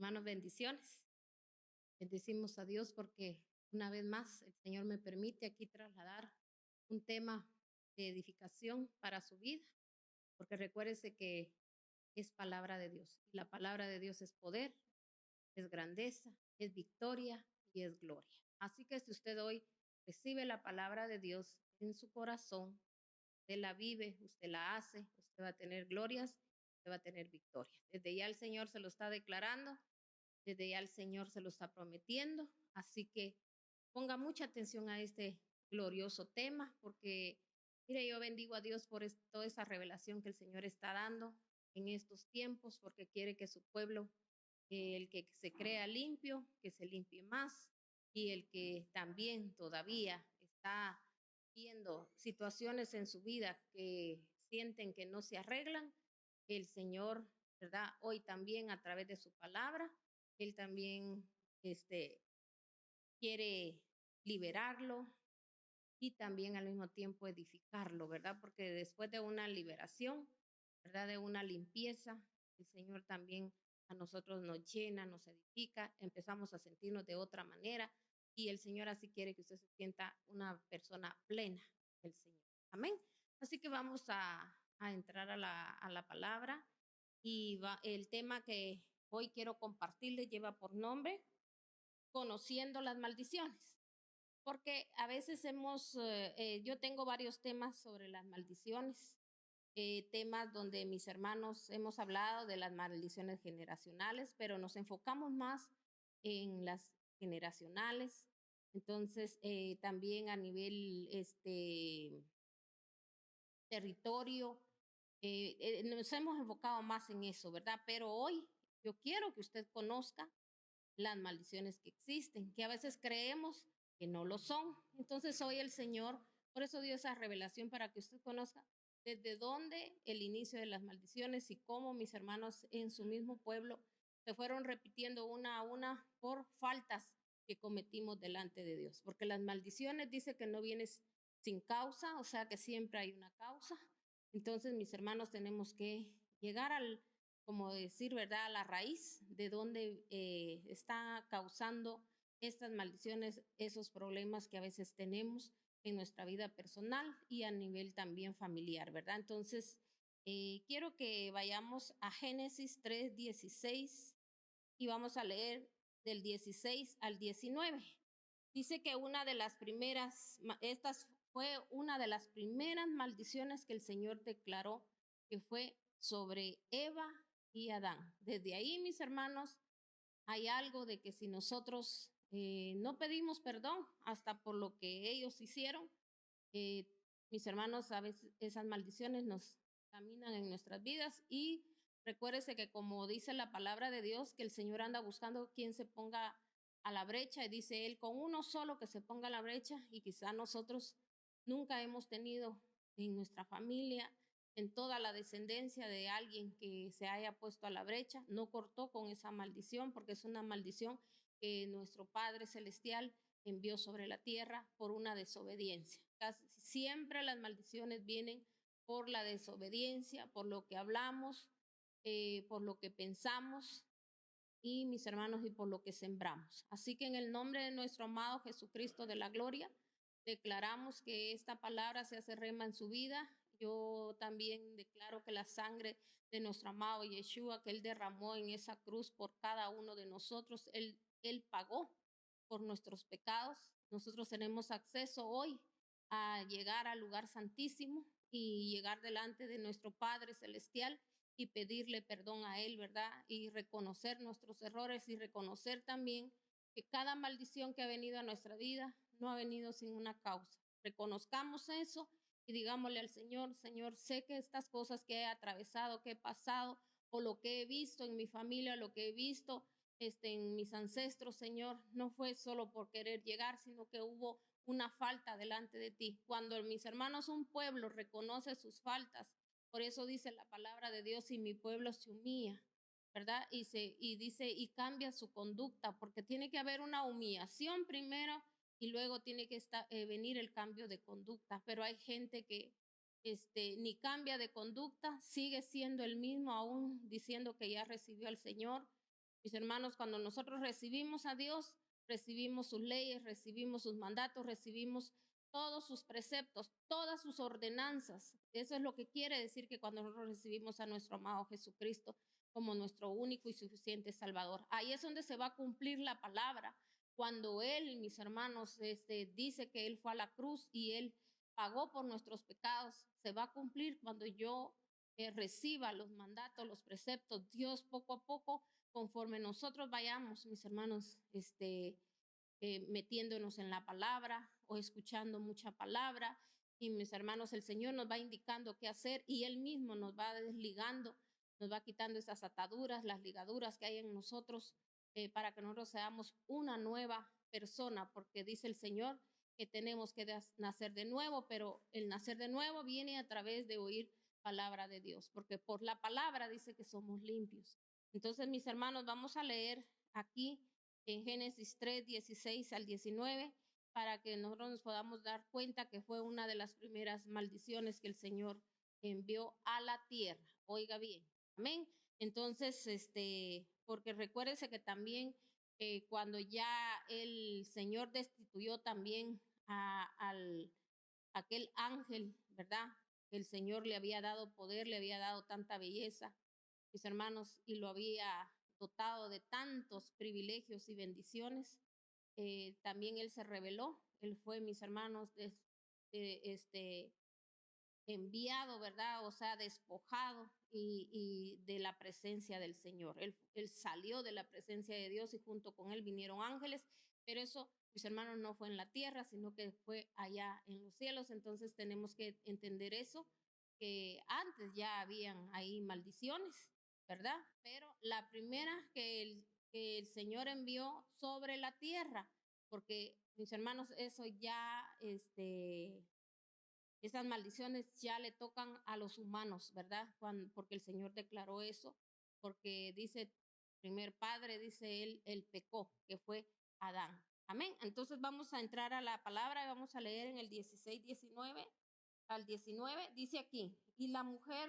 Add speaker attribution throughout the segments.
Speaker 1: Hermanos, bendiciones. Bendecimos a Dios porque una vez más el Señor me permite aquí trasladar un tema de edificación para su vida, porque recuérdese que es palabra de Dios. Y la palabra de Dios es poder, es grandeza, es victoria y es gloria. Así que si usted hoy recibe la palabra de Dios en su corazón, usted la vive, usted la hace, usted va a tener glorias, usted va a tener victoria. Desde ya el Señor se lo está declarando. Desde ya el Señor se lo está prometiendo, así que ponga mucha atención a este glorioso tema, porque mire, yo bendigo a Dios por toda esa revelación que el Señor está dando en estos tiempos, porque quiere que su pueblo, el que se crea limpio, que se limpie más, y el que también todavía está viendo situaciones en su vida que sienten que no se arreglan, el Señor, ¿verdad? Hoy también a través de su palabra él también quiere liberarlo y también al mismo tiempo edificarlo, ¿verdad? Porque después de una liberación, ¿verdad? De una limpieza, el Señor también a nosotros nos llena, nos edifica, empezamos a sentirnos de otra manera y el Señor así quiere que usted se sienta una persona plena, el Señor. Amén. Así que vamos a entrar a la palabra y el tema que hoy quiero compartirles lleva por nombre Conociendo las maldiciones. Porque a veces yo tengo varios temas sobre las maldiciones, temas donde mis hermanos hemos hablado de las maldiciones generacionales, pero nos enfocamos más en las generacionales. Entonces, también a nivel territorio, nos hemos enfocado más en eso, ¿verdad? Pero hoy yo quiero que usted conozca las maldiciones que existen, que a veces creemos que no lo son. Entonces hoy el Señor, por eso dio esa revelación para que usted conozca desde dónde el inicio de las maldiciones y cómo mis hermanos en su mismo pueblo se fueron repitiendo una a una por faltas que cometimos delante de Dios. Porque las maldiciones dice que no vienen sin causa, o sea que siempre hay una causa. Entonces mis hermanos tenemos que llegar como decir, ¿verdad?, a la raíz de donde está causando estas maldiciones, esos problemas que a veces tenemos en nuestra vida personal y a nivel también familiar, ¿verdad? Entonces, quiero que vayamos a Génesis 3:16 y vamos a leer del 16 al 19. Dice que estas fue una de las primeras maldiciones que el Señor declaró, que fue sobre Eva y Adán. Desde ahí, mis hermanos, hay algo de que si nosotros no pedimos perdón hasta por lo que ellos hicieron, eh, mis hermanos, a veces esas maldiciones nos caminan en nuestras vidas y recuérdese que como dice la palabra de Dios, que el Señor anda buscando quien se ponga a la brecha y dice él, con uno solo que se ponga a la brecha y quizá nosotros nunca hemos tenido en nuestra familia, en toda la descendencia de alguien que se haya puesto a la brecha, no cortó con esa maldición porque es una maldición que nuestro Padre Celestial envió sobre la tierra por una desobediencia. Casi siempre las maldiciones vienen por la desobediencia, por lo que hablamos, por lo que pensamos y mis hermanos y por lo que sembramos. Así que en el nombre de nuestro amado Jesucristo de la gloria, declaramos que esta palabra se hace rema en su vida. Yo también declaro que la sangre de nuestro amado Yeshua que él derramó en esa cruz por cada uno de nosotros, él pagó por nuestros pecados. Nosotros tenemos acceso hoy a llegar al lugar santísimo y llegar delante de nuestro Padre Celestial y pedirle perdón a Él, ¿verdad? Y reconocer nuestros errores y reconocer también que cada maldición que ha venido a nuestra vida no ha venido sin una causa. Reconozcamos eso y digámosle al Señor, Señor, sé que estas cosas que he atravesado, que he pasado, o lo que he visto en mi familia, lo que he visto en mis ancestros, Señor, no fue solo por querer llegar, sino que hubo una falta delante de ti. Cuando mis hermanos, un pueblo reconoce sus faltas, por eso dice la palabra de Dios, y mi pueblo se humilla, ¿verdad? Y dice, y cambia su conducta, porque tiene que haber una humillación primero y luego tiene que venir el cambio de conducta. Pero hay gente que ni cambia de conducta, sigue siendo el mismo aún diciendo que ya recibió al Señor Mis hermanos, cuando nosotros recibimos a Dios, recibimos sus leyes, recibimos sus mandatos, recibimos todos sus preceptos, todas sus ordenanzas. Eso es lo que quiere decir que cuando nosotros recibimos a nuestro amado Jesucristo como nuestro único y suficiente Salvador, ahí es donde se va a cumplir la palabra. Cuando Él, mis hermanos, dice que Él fue a la cruz y Él pagó por nuestros pecados, se va a cumplir cuando yo reciba los mandatos, los preceptos. Dios poco a poco, conforme nosotros vayamos, mis hermanos, metiéndonos en la palabra o escuchando mucha palabra. Y mis hermanos, el Señor nos va indicando qué hacer y Él mismo nos va desligando, nos va quitando esas ataduras, las ligaduras que hay en nosotros, para que nosotros seamos una nueva persona, porque dice el Señor que tenemos que nacer de nuevo, pero el nacer de nuevo viene a través de oír palabra de Dios, porque por la palabra dice que somos limpios. Entonces, mis hermanos, vamos a leer aquí en Génesis 3, 16 al 19, para que nosotros nos podamos dar cuenta que fue una de las primeras maldiciones que el Señor envió a la tierra. Oiga bien, amén. Entonces, porque recuérdese que también cuando ya el Señor destituyó también al aquel ángel, ¿verdad? El Señor le había dado poder, le había dado tanta belleza, mis hermanos, y lo había dotado de tantos privilegios y bendiciones. También Él se reveló, Él fue, mis hermanos, enviado, ¿verdad? O sea, despojado y de la presencia del Señor. Él salió de la presencia de Dios y junto con Él vinieron ángeles, pero eso, mis hermanos, no fue en la tierra, sino que fue allá en los cielos. Entonces tenemos que entender eso, que antes ya habían ahí maldiciones, ¿verdad? Pero la primera que el Señor envió sobre la tierra, porque, mis hermanos, eso ya, esas maldiciones ya le tocan a los humanos, ¿verdad? Porque el Señor declaró eso, porque dice, primer padre, dice él pecó, que fue Adán. Amén. Entonces vamos a entrar a la palabra y vamos a leer en el 16, 19 al 19. Dice aquí, y la mujer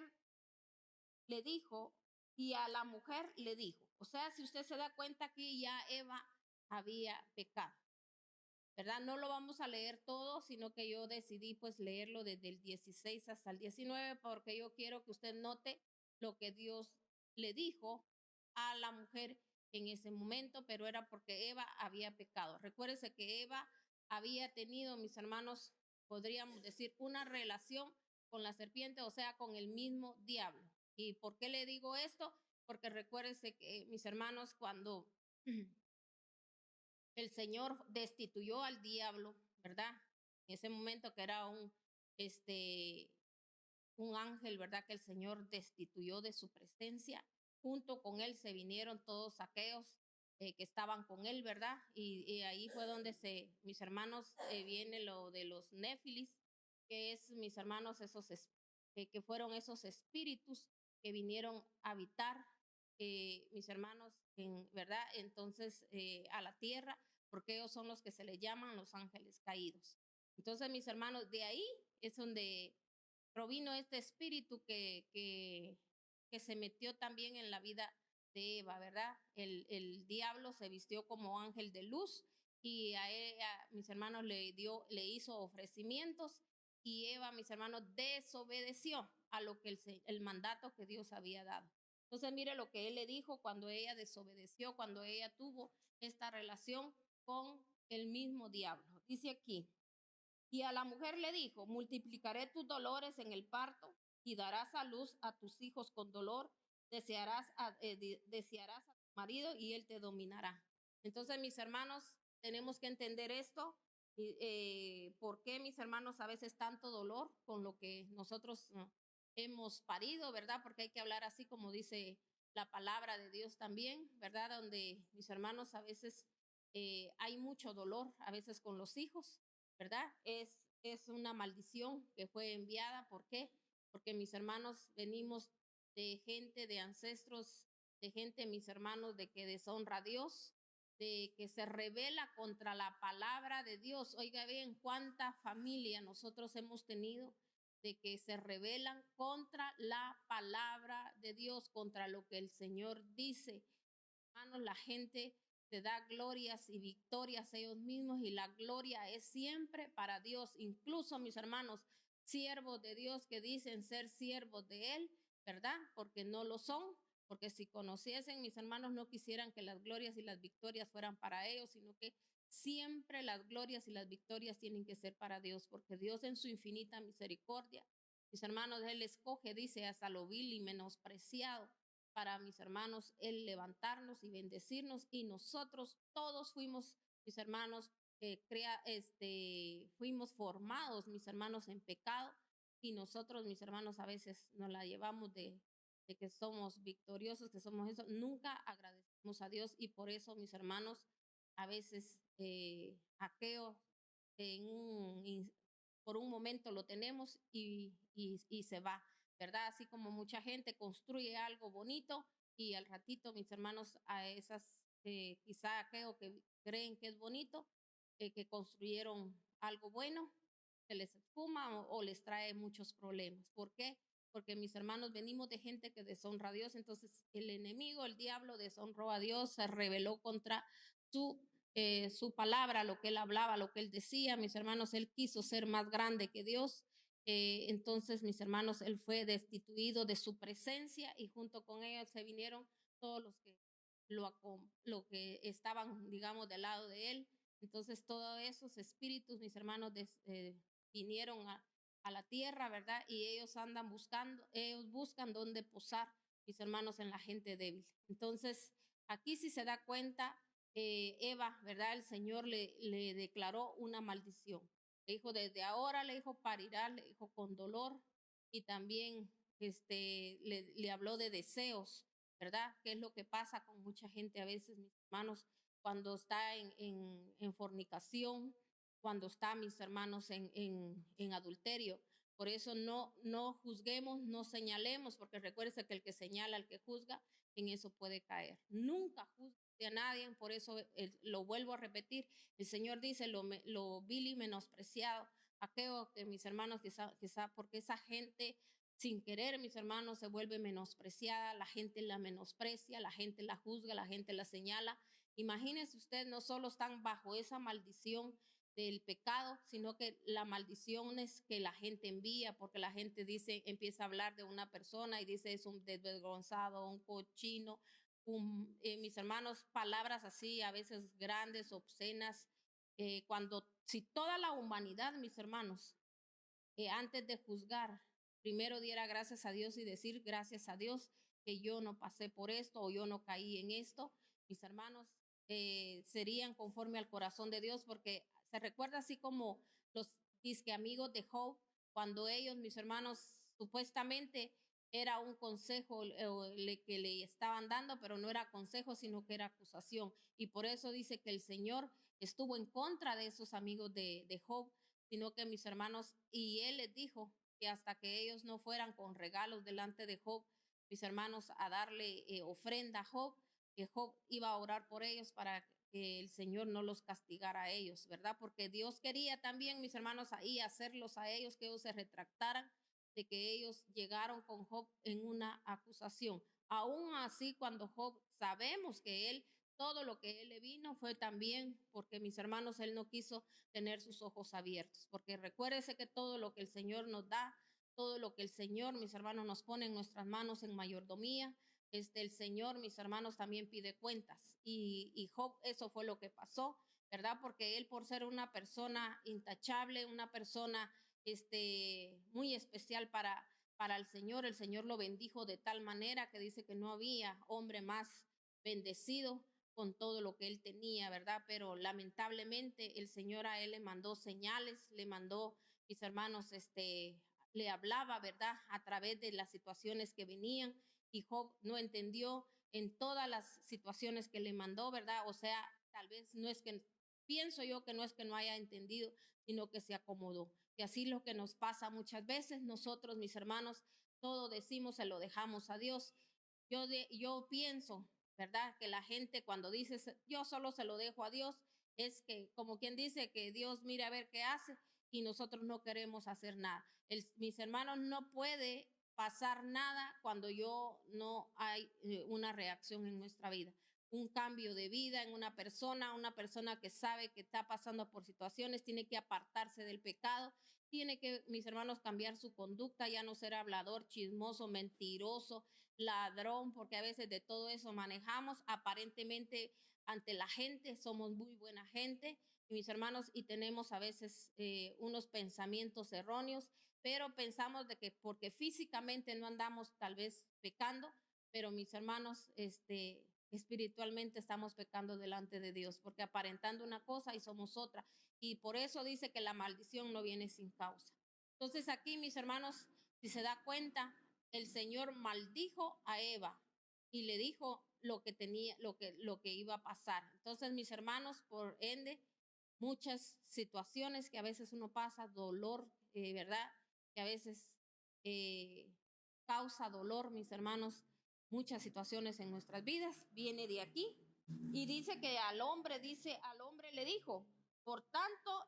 Speaker 1: le dijo, y a la mujer le dijo. O sea, si usted se da cuenta, aquí ya Eva había pecado. ¿Verdad? No lo vamos a leer todo, sino que yo decidí pues leerlo desde el 16 hasta el 19, porque yo quiero que usted note lo que Dios le dijo a la mujer en ese momento, pero era porque Eva había pecado. Recuérdese que Eva había tenido, mis hermanos, podríamos decir, una relación con la serpiente, o sea, con el mismo diablo. ¿Y por qué le digo esto? Porque recuérdese que, mis hermanos, cuando el Señor destituyó al diablo, ¿verdad? En ese momento que era un ángel, ¿verdad? Que el Señor destituyó de su presencia. Junto con él se vinieron todos aquellos que estaban con él, ¿verdad? Y ahí fue donde mis hermanos, viene lo de los néfilis, que es, mis hermanos, que fueron esos espíritus que vinieron a habitar, mis hermanos, ¿verdad? Entonces, a la tierra, porque ellos son los que se le llaman los ángeles caídos. Entonces, mis hermanos, de ahí es donde provino este espíritu que se metió también en la vida de Eva, ¿verdad? El diablo se vistió como ángel de luz y a ella, mis hermanos, le hizo ofrecimientos y Eva, mis hermanos, desobedeció a lo que el mandato que Dios había dado. Entonces, mire lo que él le dijo cuando ella desobedeció, cuando ella tuvo esta relación con el mismo diablo. Dice aquí, y a la mujer le dijo, multiplicaré tus dolores en el parto y darás a luz a tus hijos con dolor, desearás a tu marido y él te dominará. Entonces, mis hermanos, tenemos que entender esto. ¿Por qué, mis hermanos, a veces tanto dolor con lo que nosotros hemos parido, verdad? Porque hay que hablar así como dice la palabra de Dios también, ¿verdad? Donde, mis hermanos, a veces hay mucho dolor, a veces con los hijos, ¿verdad? Es una maldición que fue enviada. ¿Por qué? Porque, mis hermanos, venimos de gente, de ancestros, de gente, mis hermanos, de que deshonra a Dios, de que se rebela contra la palabra de Dios. Oiga bien, cuánta familia nosotros hemos tenido de que se rebelan contra la palabra de Dios, contra lo que el Señor dice. hermanos, la gente se da glorias y victorias a ellos mismos y la gloria es siempre para Dios. Incluso, mis hermanos, siervos de Dios que dicen ser siervos de Él, ¿verdad? Porque no lo son, porque si conociesen, mis hermanos, no quisieran que las glorias y las victorias fueran para ellos, sino que siempre las glorias y las victorias tienen que ser para Dios, porque Dios en su infinita misericordia, mis hermanos, Él escoge, dice, hasta lo vil y menospreciado para mis hermanos, el levantarnos y bendecirnos, y nosotros todos fuimos, mis hermanos, fuimos formados, mis hermanos, en pecado, y nosotros, mis hermanos, a veces nos la llevamos de que somos victoriosos, que somos eso, nunca agradecemos a Dios, y por eso, mis hermanos, a veces aquello por un momento lo tenemos y se va, ¿verdad? Así como mucha gente construye algo bonito y al ratito, mis hermanos, a esas, quizá aquello que creen que es bonito, que construyeron algo bueno, se les esfuma o les trae muchos problemas. ¿Por qué? Porque mis hermanos venimos de gente que deshonra a Dios, entonces el enemigo, el diablo, deshonró a Dios, se rebeló contra su palabra, lo que él hablaba, lo que él decía, mis hermanos, él quiso ser más grande que Dios. Entonces, mis hermanos, él fue destituido de su presencia y junto con ellos se vinieron todos los que lo que estaban, digamos, del lado de él. Entonces, todos esos espíritus, mis hermanos, vinieron a la tierra, ¿verdad? Y ellos andan buscando, ellos buscan dónde posar, mis hermanos, en la gente débil. Entonces, aquí sí se da cuenta, Eva, ¿verdad? El Señor le declaró una maldición. Le dijo, desde ahora, le dijo, parirá, le dijo, con dolor, y también le habló de deseos, ¿verdad? ¿Qué es lo que pasa con mucha gente a veces, mis hermanos, cuando está en fornicación, cuando está, mis hermanos, en adulterio? Por eso no juzguemos, no señalemos, porque recuérdese que el que señala, el que juzga, en eso puede caer. Nunca juzgue a nadie, por eso lo vuelvo a repetir, el Señor dice lo vil y menospreciado, aquello que mis hermanos quizá porque esa gente sin querer, mis hermanos, se vuelve menospreciada, la gente la menosprecia, la gente la juzga, la gente la señala. Imagínense usted, no solo están bajo esa maldición del pecado, sino que la maldición es que la gente envía, porque la gente dice, empieza a hablar de una persona y dice es un desvergonzado, un cochino, mis hermanos, palabras así, a veces grandes, obscenas, si toda la humanidad, mis hermanos, antes de juzgar, primero diera gracias a Dios y decir gracias a Dios que yo no pasé por esto o yo no caí en esto, mis hermanos, serían conforme al corazón de Dios, porque se recuerda así como los disque amigos de Job, cuando ellos, mis hermanos, supuestamente era un consejo que le estaban dando, pero no era consejo, sino que era acusación. Y por eso dice que el Señor estuvo en contra de esos amigos de Job, sino que mis hermanos, y él les dijo que hasta que ellos no fueran con regalos delante de Job, mis hermanos, a darle ofrenda a Job, que Job iba a orar por ellos para que el Señor no los castigara a ellos, ¿verdad? Porque Dios quería también, mis hermanos, ahí hacerlos a ellos, que ellos se retractaran de que ellos llegaron con Job en una acusación. Aún así, cuando Job sabemos que él, todo lo que él le vino fue también porque, mis hermanos, él no quiso tener sus ojos abiertos, porque recuérdese que todo lo que el Señor nos da, todo lo que el Señor, mis hermanos, nos pone en nuestras manos en mayordomía, el Señor, mis hermanos, también pide cuentas. Y Job, eso fue lo que pasó, ¿verdad? Porque él, por ser una persona intachable, una persona muy especial para el Señor lo bendijo de tal manera que dice que no había hombre más bendecido con todo lo que él tenía, ¿verdad? Pero lamentablemente el Señor a él le mandó señales, le mandó, mis hermanos, le hablaba, ¿verdad? A través de las situaciones que venían, y Job no entendió en todas las situaciones que le mandó, ¿verdad? O sea, tal vez no es que, pienso yo que no es que no haya entendido, sino que se acomodó. Y así lo que nos pasa muchas veces, nosotros, mis hermanos, todo decimos, se lo dejamos a Dios. Yo pienso, ¿verdad? Que la gente cuando dice yo solo se lo dejo a Dios, es que como quien dice que Dios mire a ver qué hace y nosotros no queremos hacer nada. Mis hermanos, no puede pasar nada cuando yo no hay una reacción en nuestra vida. un cambio de vida en una persona que sabe que está pasando por situaciones, tiene que apartarse del pecado, tiene que, mis hermanos, cambiar su conducta, ya no ser hablador, chismoso, mentiroso, ladrón, porque a veces de todo eso manejamos, aparentemente ante la gente somos muy buena gente, mis hermanos, y tenemos a veces unos pensamientos erróneos, pero pensamos de que porque físicamente no andamos tal vez pecando, pero mis hermanos, espiritualmente estamos pecando delante de Dios, porque aparentando una cosa y somos otra. Y por eso dice que la maldición no viene sin causa. Entonces aquí, mis hermanos, si se da cuenta, el Señor maldijo a Eva y le dijo lo que tenía, lo que iba a pasar. Entonces, mis hermanos, por ende, muchas situaciones que a veces uno pasa, dolor, ¿verdad? Que a veces causa dolor, mis hermanos, muchas situaciones en nuestras vidas, viene de aquí. Y dice que al hombre le dijo, por tanto,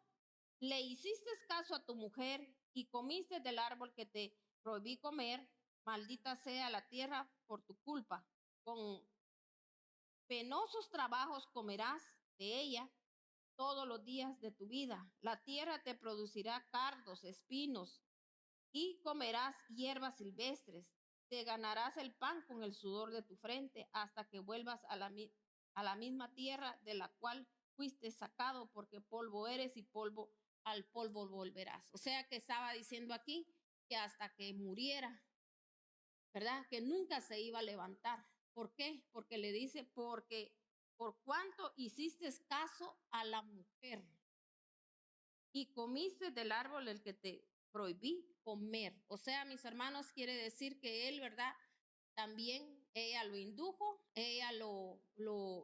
Speaker 1: le hiciste caso a tu mujer y comiste del árbol que te prohibí comer, maldita sea la tierra por tu culpa. Con penosos trabajos comerás de ella todos los días de tu vida. La tierra te producirá cardos, espinos, y comerás hierbas silvestres. Te ganarás el pan con el sudor de tu frente hasta que vuelvas a la misma tierra de la cual fuiste sacado, porque polvo eres y al polvo volverás. O sea que estaba diciendo aquí que hasta que muriera, ¿verdad? Que nunca se iba a levantar. ¿Por qué? Porque le dice, porque por cuanto hiciste caso a la mujer y comiste del árbol el que te prohibí comer. O sea, mis hermanos, quiere decir que él, ¿verdad? También ella lo indujo, ella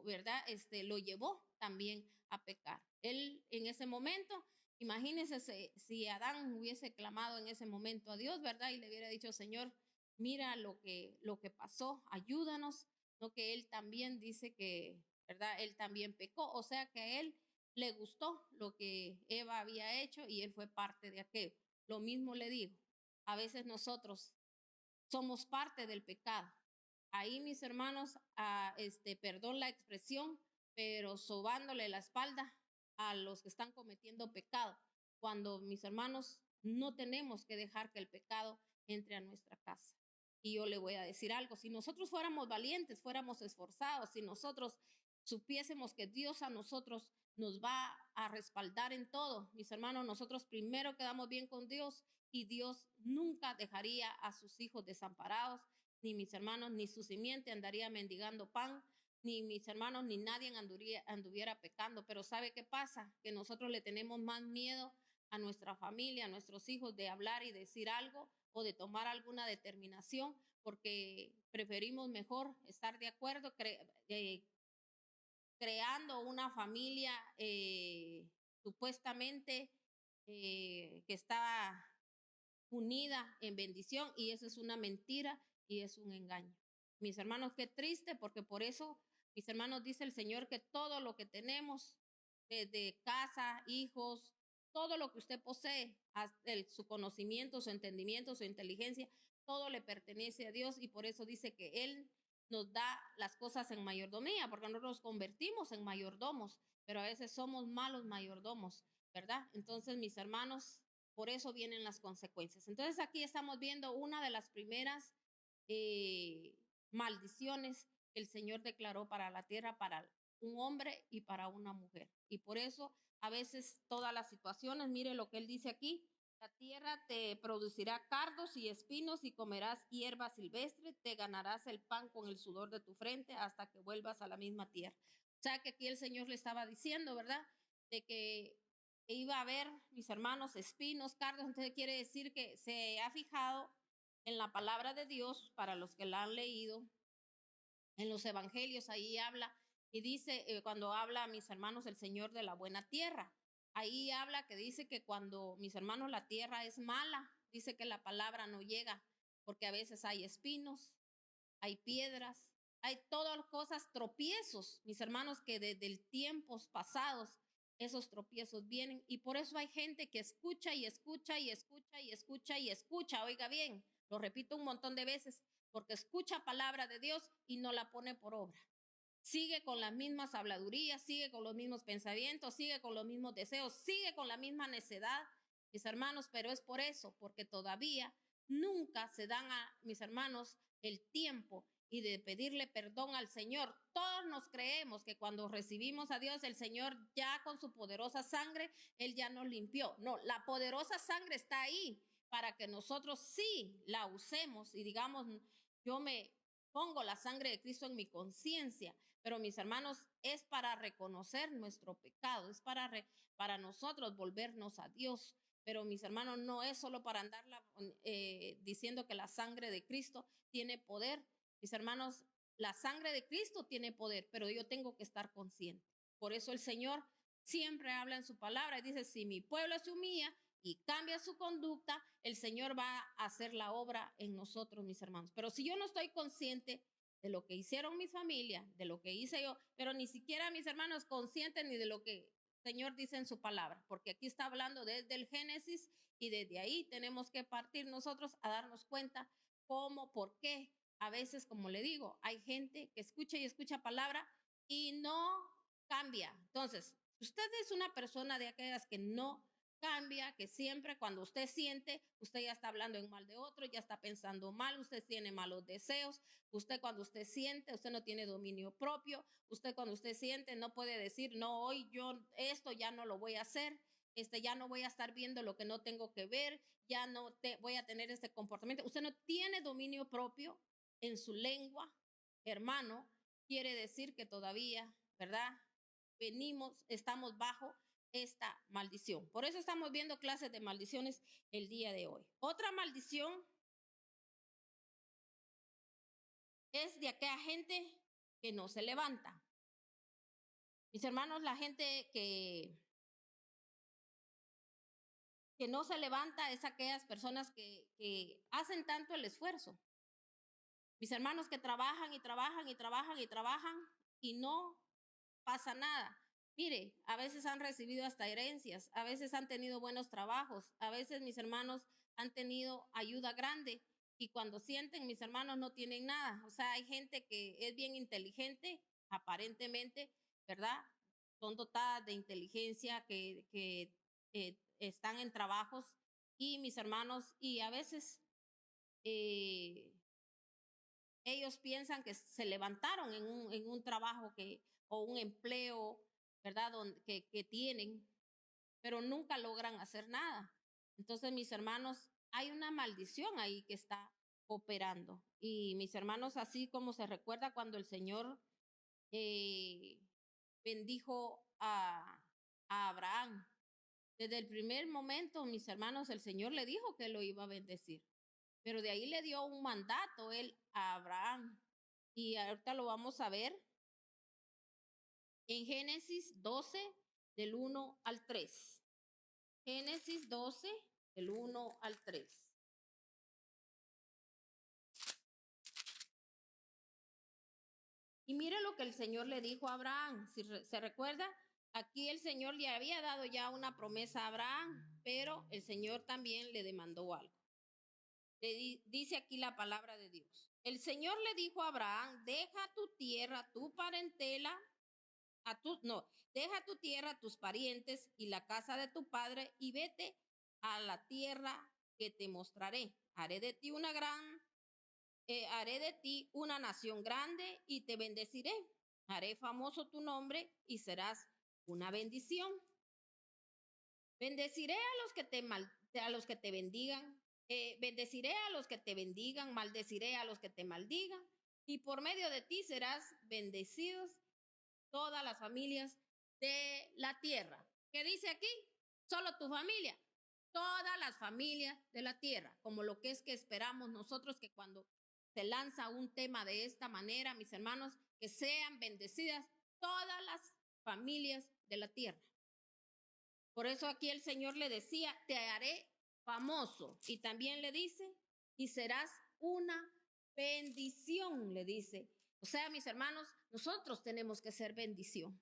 Speaker 1: ¿verdad? Lo llevó también a pecar. Él en ese momento, imagínense si Adán hubiese clamado en ese momento a Dios, ¿verdad? Y le hubiera dicho, Señor, mira lo que pasó, ayúdanos, no que él también dice que, ¿verdad? Él también pecó, o sea que a él le gustó lo que Eva había hecho y él fue parte de aquello. Lo mismo le digo, a veces nosotros somos parte del pecado. Ahí, mis hermanos, perdón la expresión, pero sobándole la espalda a los que están cometiendo pecado. Cuando, mis hermanos, no tenemos que dejar que el pecado entre a nuestra casa. Y yo le voy a decir algo, si nosotros fuéramos valientes, fuéramos esforzados, si nosotros supiésemos que Dios a nosotros nos va a respaldar en todo, mis hermanos, nosotros primero quedamos bien con Dios y Dios nunca dejaría a sus hijos desamparados, ni mis hermanos, ni su simiente andaría mendigando pan, ni mis hermanos, ni nadie anduviera pecando. Pero ¿sabe qué pasa? Que nosotros le tenemos más miedo a nuestra familia, a nuestros hijos, de hablar y decir algo o de tomar alguna determinación, porque preferimos mejor estar de acuerdo, creando una familia supuestamente que está unida en bendición, y eso es una mentira y es un engaño. Mis hermanos, qué triste, porque por eso, mis hermanos, dice el Señor que todo lo que tenemos, desde casa, hijos, todo lo que usted posee, su conocimiento, su entendimiento, su inteligencia, todo le pertenece a Dios, y por eso dice que Él nos da las cosas en mayordomía, porque nosotros nos convertimos en mayordomos, pero a veces somos malos mayordomos, ¿verdad? Entonces, mis hermanos, por eso vienen las consecuencias. Entonces aquí estamos viendo una de las primeras maldiciones que el Señor declaró para la tierra, para un hombre y para una mujer. Y por eso a veces todas las situaciones, mire lo que él dice aquí, la tierra te producirá cardos y espinos y comerás hierba silvestre, te ganarás el pan con el sudor de tu frente hasta que vuelvas a la misma tierra. O sea que aquí el Señor le estaba diciendo, ¿verdad? De que iba a haber, mis hermanos, espinos, cardos. Entonces quiere decir que se ha fijado en la palabra de Dios, para los que la han leído, en los evangelios, ahí habla y dice, cuando habla, mis hermanos, el Señor de la buena tierra, ahí habla que dice que cuando, mis hermanos, la tierra es mala, dice que la palabra no llega, porque a veces hay espinos, hay piedras, hay todas cosas, tropiezos, mis hermanos, que desde el tiempos pasados esos tropiezos vienen, y por eso hay gente que escucha y escucha y escucha y escucha y escucha, oiga bien, lo repito un montón de veces, porque escucha palabra de Dios y no la pone por obra. sigue con las mismas habladurías, sigue con los mismos pensamientos, sigue con los mismos deseos, sigue con la misma necedad, mis hermanos, pero es por eso, porque todavía nunca se dan a mis hermanos el tiempo y de pedirle perdón al Señor. Todos nos creemos que cuando recibimos a Dios, el Señor ya con su poderosa sangre, Él ya nos limpió. No, la poderosa sangre está ahí para que nosotros sí la usemos y digamos, yo me pongo la sangre de Cristo en mi conciencia, pero mis hermanos, es para reconocer nuestro pecado, es para nosotros volvernos a Dios. Pero mis hermanos, no es solo para andar diciendo que la sangre de Cristo tiene poder. Mis hermanos, la sangre de Cristo tiene poder, pero yo tengo que estar consciente. Por eso el Señor siempre habla en su palabra y dice, si mi pueblo se humilla y cambia su conducta, el Señor va a hacer la obra en nosotros, mis hermanos. Pero si yo no estoy consciente de lo que hicieron mis familias, de lo que hice yo, pero ni siquiera mis hermanos conscientes ni de lo que el Señor dice en su palabra, porque aquí está hablando desde el Génesis y desde ahí tenemos que partir nosotros a darnos cuenta cómo, por qué. A veces, como le digo, hay gente que escucha y escucha palabra y no cambia. Entonces, usted es una persona de aquellas que no cambia, que siempre cuando usted siente, usted ya está hablando en mal de otro, ya está pensando mal, usted tiene malos deseos, usted cuando usted siente, usted no tiene dominio propio, usted cuando usted siente no puede decir, no, hoy yo esto ya no lo voy a hacer, ya no voy a estar viendo lo que no tengo que ver, ya no voy a tener este comportamiento. Usted no tiene dominio propio en su lengua, hermano, quiere decir que todavía, ¿verdad? Estamos bajo esta maldición. Por eso estamos viendo clases de maldiciones el día de hoy. Otra maldición es de aquella gente que no se levanta. Mis hermanos, la gente que no se levanta es aquellas personas que hacen tanto el esfuerzo. Mis hermanos que trabajan y trabajan y trabajan y trabajan y no pasa nada. Mire, a veces han recibido hasta herencias, a veces han tenido buenos trabajos, a veces mis hermanos han tenido ayuda grande y cuando sienten, mis hermanos no tienen nada. O sea, hay gente que es bien inteligente, aparentemente, ¿verdad? Son dotadas de inteligencia, que están en trabajos y mis hermanos, y a veces ellos piensan que se levantaron en un trabajo o un empleo, ¿verdad? Que tienen, pero nunca logran hacer nada. Entonces, mis hermanos, hay una maldición ahí que está operando. Y mis hermanos, así como se recuerda cuando el Señor bendijo a Abraham. Desde el primer momento, mis hermanos, el Señor le dijo que lo iba a bendecir. Pero de ahí le dio un mandato él a Abraham. Y ahorita lo vamos a ver en Génesis 12, del 1 al 3. Génesis 12, del 1 al 3. Y mire lo que el Señor le dijo a Abraham. Si se recuerda, aquí el Señor le había dado ya una promesa a Abraham, pero el Señor también le demandó algo. Dice aquí la palabra de Dios. El Señor le dijo a Abraham, deja tu tierra, tu parentela, deja tu tierra, tus parientes y la casa de tu padre y vete a la tierra que te mostraré. Haré de ti una nación grande y te bendeciré. Haré famoso tu nombre y serás una bendición. Bendeciré a los que te bendigan. Bendeciré a los que te bendigan, maldeciré a los que te maldigan, y por medio de ti serás bendecidos todas las familias de la tierra. ¿Qué dice aquí? Solo tu familia, todas las familias de la tierra, como lo que es que esperamos nosotros que cuando se lanza un tema de esta manera, mis hermanos, que sean bendecidas todas las familias de la tierra. Por eso aquí el Señor le decía, te haré famoso. Y también le dice, y serás una bendición, le dice. O sea, mis hermanos, nosotros tenemos que ser bendición.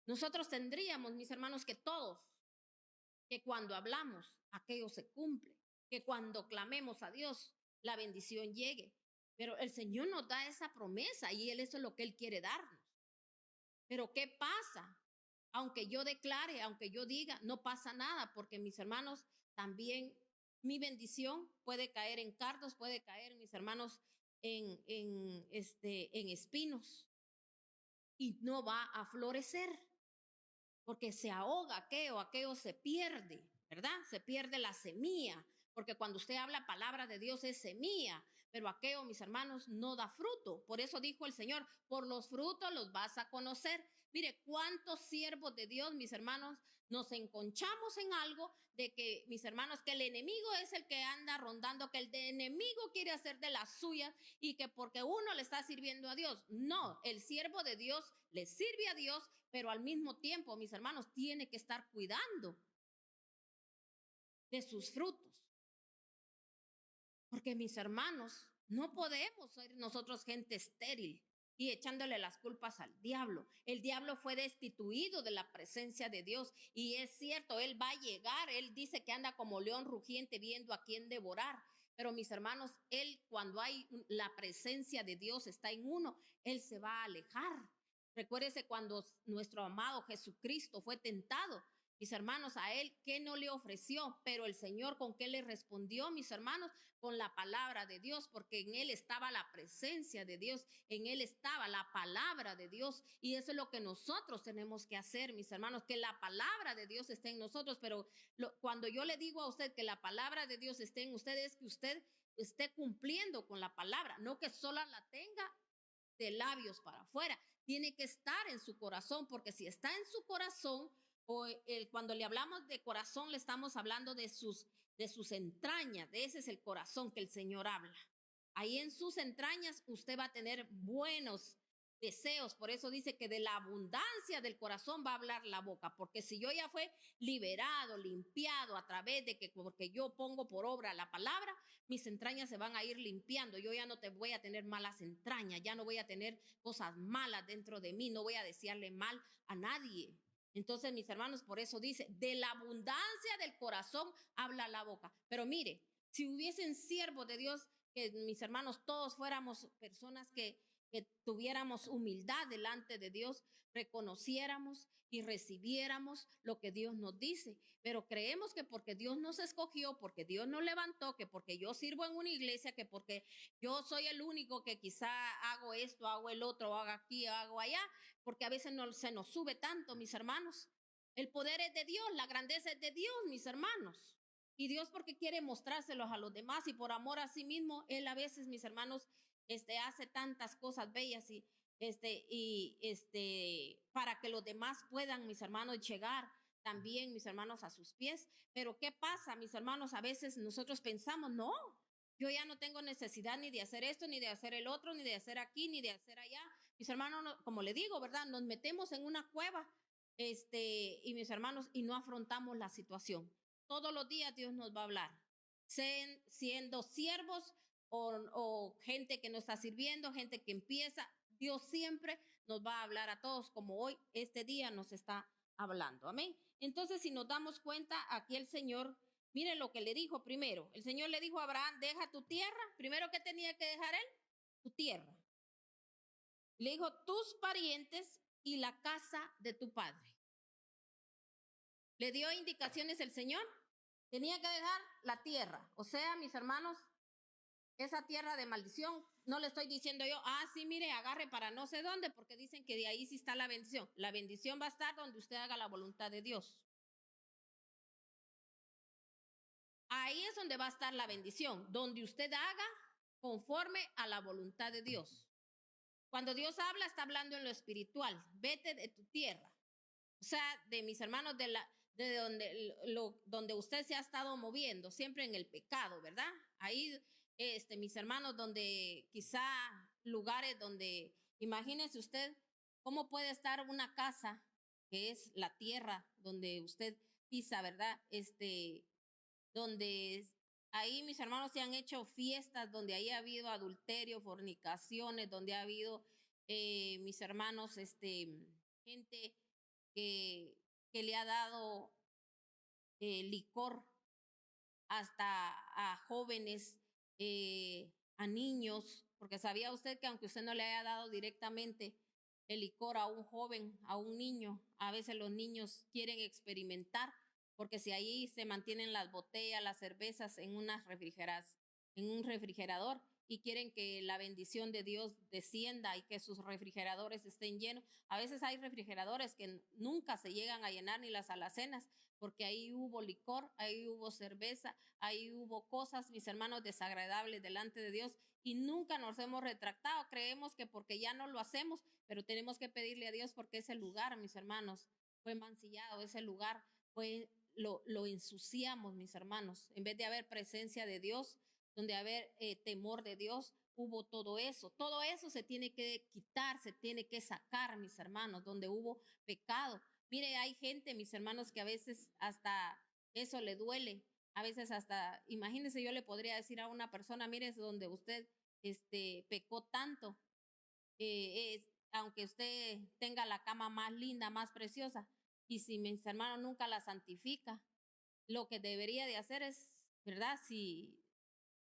Speaker 1: Nosotros tendríamos, mis hermanos, que todos, que cuando hablamos, aquello se cumple. Que cuando clamemos a Dios, la bendición llegue. Pero el Señor nos da esa promesa y eso es lo que Él quiere darnos. Pero ¿qué pasa? Aunque yo declare, aunque yo diga, no pasa nada, porque mis hermanos, también mi bendición puede caer en cardos, puede caer, mis hermanos, en espinos y no va a florecer, porque se ahoga aquello se pierde, ¿verdad? Se pierde la semilla, porque cuando usted habla palabra de Dios es semilla, pero aquello, mis hermanos, no da fruto. Por eso dijo el Señor, por los frutos los vas a conocer. Mire, cuántos siervos de Dios, mis hermanos, nos enconchamos en algo de que, mis hermanos, que el enemigo es el que anda rondando, que el enemigo quiere hacer de las suyas y que porque uno le está sirviendo a Dios. No, el siervo de Dios le sirve a Dios, pero al mismo tiempo, mis hermanos, tiene que estar cuidando de sus frutos. Porque mis hermanos, no podemos ser nosotros gente estéril y echándole las culpas al diablo. El diablo fue destituido de la presencia de Dios y es cierto, él va a llegar, él dice que anda como león rugiente viendo a quién devorar. Pero mis hermanos, él cuando hay la presencia de Dios está en uno, él se va a alejar. Recuérdese cuando nuestro amado Jesucristo fue tentado. Mis hermanos, a él, ¿qué no le ofreció? Pero el Señor, ¿con qué le respondió, mis hermanos? Con la palabra de Dios, porque en él estaba la presencia de Dios, en él estaba la palabra de Dios, y eso es lo que nosotros tenemos que hacer, mis hermanos, que la palabra de Dios esté en nosotros. Pero cuando yo le digo a usted que la palabra de Dios esté en usted, es que usted esté cumpliendo con la palabra, no que solo la tenga de labios para afuera, tiene que estar en su corazón, porque si está en su corazón, cuando le hablamos de corazón, le estamos hablando de sus entrañas, de ese es el corazón que el Señor habla. Ahí en sus entrañas usted va a tener buenos deseos. Por eso dice que de la abundancia del corazón va a hablar la boca, porque si yo ya fue liberado, limpiado a través de que, porque yo pongo por obra la palabra, mis entrañas se van a ir limpiando. Yo ya no te voy a tener malas entrañas, ya no voy a tener cosas malas dentro de mí, no voy a desearle mal a nadie. Entonces, mis hermanos, por eso dice, de la abundancia del corazón habla la boca. Pero mire, si hubiesen siervos de Dios, que mis hermanos todos fuéramos personas que tuviéramos humildad delante de Dios, reconociéramos y recibiéramos lo que Dios nos dice. Pero creemos que porque Dios nos escogió, porque Dios nos levantó, que porque yo sirvo en una iglesia, que porque yo soy el único que quizá hago esto, hago el otro, hago aquí, hago allá, porque a veces no se nos sube tanto, mis hermanos. El poder es de Dios, la grandeza es de Dios, mis hermanos. Y Dios porque quiere mostrárselos a los demás y por amor a sí mismo, Él a veces, mis hermanos, hace tantas cosas bellas para que los demás puedan, mis hermanos, llegar también, mis hermanos, a sus pies. Pero ¿qué pasa, mis hermanos? A veces nosotros pensamos, no, yo ya no tengo necesidad ni de hacer esto, ni de hacer el otro, ni de hacer aquí, ni de hacer allá. Mis hermanos, como le digo, ¿verdad? Nos metemos en una cueva, y mis hermanos, y no afrontamos la situación. Todos los días Dios nos va a hablar, siendo siervos o gente que nos está sirviendo, gente que empieza. Dios siempre nos va a hablar a todos, como hoy, este día nos está hablando. Amén. Entonces, si nos damos cuenta, aquí el Señor, mire lo que le dijo primero. El Señor le dijo a Abraham, deja tu tierra. Primero, ¿qué tenía que dejar él? Tu tierra. Le dijo, tus parientes y la casa de tu padre. Le dio indicaciones el Señor. Tenía que dejar la tierra. O sea, mis hermanos, esa tierra de maldición, no le estoy diciendo yo, sí, mire, agarre para no sé dónde, porque dicen que de ahí sí está la bendición. La bendición va a estar donde usted haga la voluntad de Dios. Ahí es donde va a estar la bendición, donde usted haga conforme a la voluntad de Dios. Cuando Dios habla, está hablando en lo espiritual. Vete de tu tierra. O sea, de mis hermanos, donde usted se ha estado moviendo, siempre en el pecado, ¿verdad? Ahí, mis hermanos, donde quizá lugares donde, imagínese usted cómo puede estar una casa que es la tierra donde usted pisa, ¿verdad? Donde ahí mis hermanos se han hecho fiestas, donde ahí ha habido adulterio, fornicaciones, donde ha habido, mis hermanos, gente que le ha dado licor hasta a jóvenes, a niños, porque sabía usted que aunque usted no le haya dado directamente el licor a un joven, a un niño, a veces los niños quieren experimentar, porque si ahí se mantienen las botellas, las cervezas en en un refrigerador y quieren que la bendición de Dios descienda y que sus refrigeradores estén llenos. A veces hay refrigeradores que nunca se llegan a llenar ni las alacenas, porque ahí hubo licor, ahí hubo cerveza, ahí hubo cosas, mis hermanos, desagradables delante de Dios y nunca nos hemos retractado. Creemos que porque ya no lo hacemos, pero tenemos que pedirle a Dios porque ese lugar, mis hermanos, fue mancillado, ese lugar lo ensuciamos, mis hermanos. En vez de haber presencia de Dios, donde haber temor de Dios, hubo todo eso. Todo eso se tiene que quitar, se tiene que sacar, mis hermanos, donde hubo pecado. Mire, hay gente, mis hermanos, que a veces hasta eso le duele. A veces hasta, imagínense, yo le podría decir a una persona, mire, es donde usted pecó tanto, aunque usted tenga la cama más linda, más preciosa, y si mis hermanos nunca la santifica, lo que debería de hacer es, ¿verdad? Si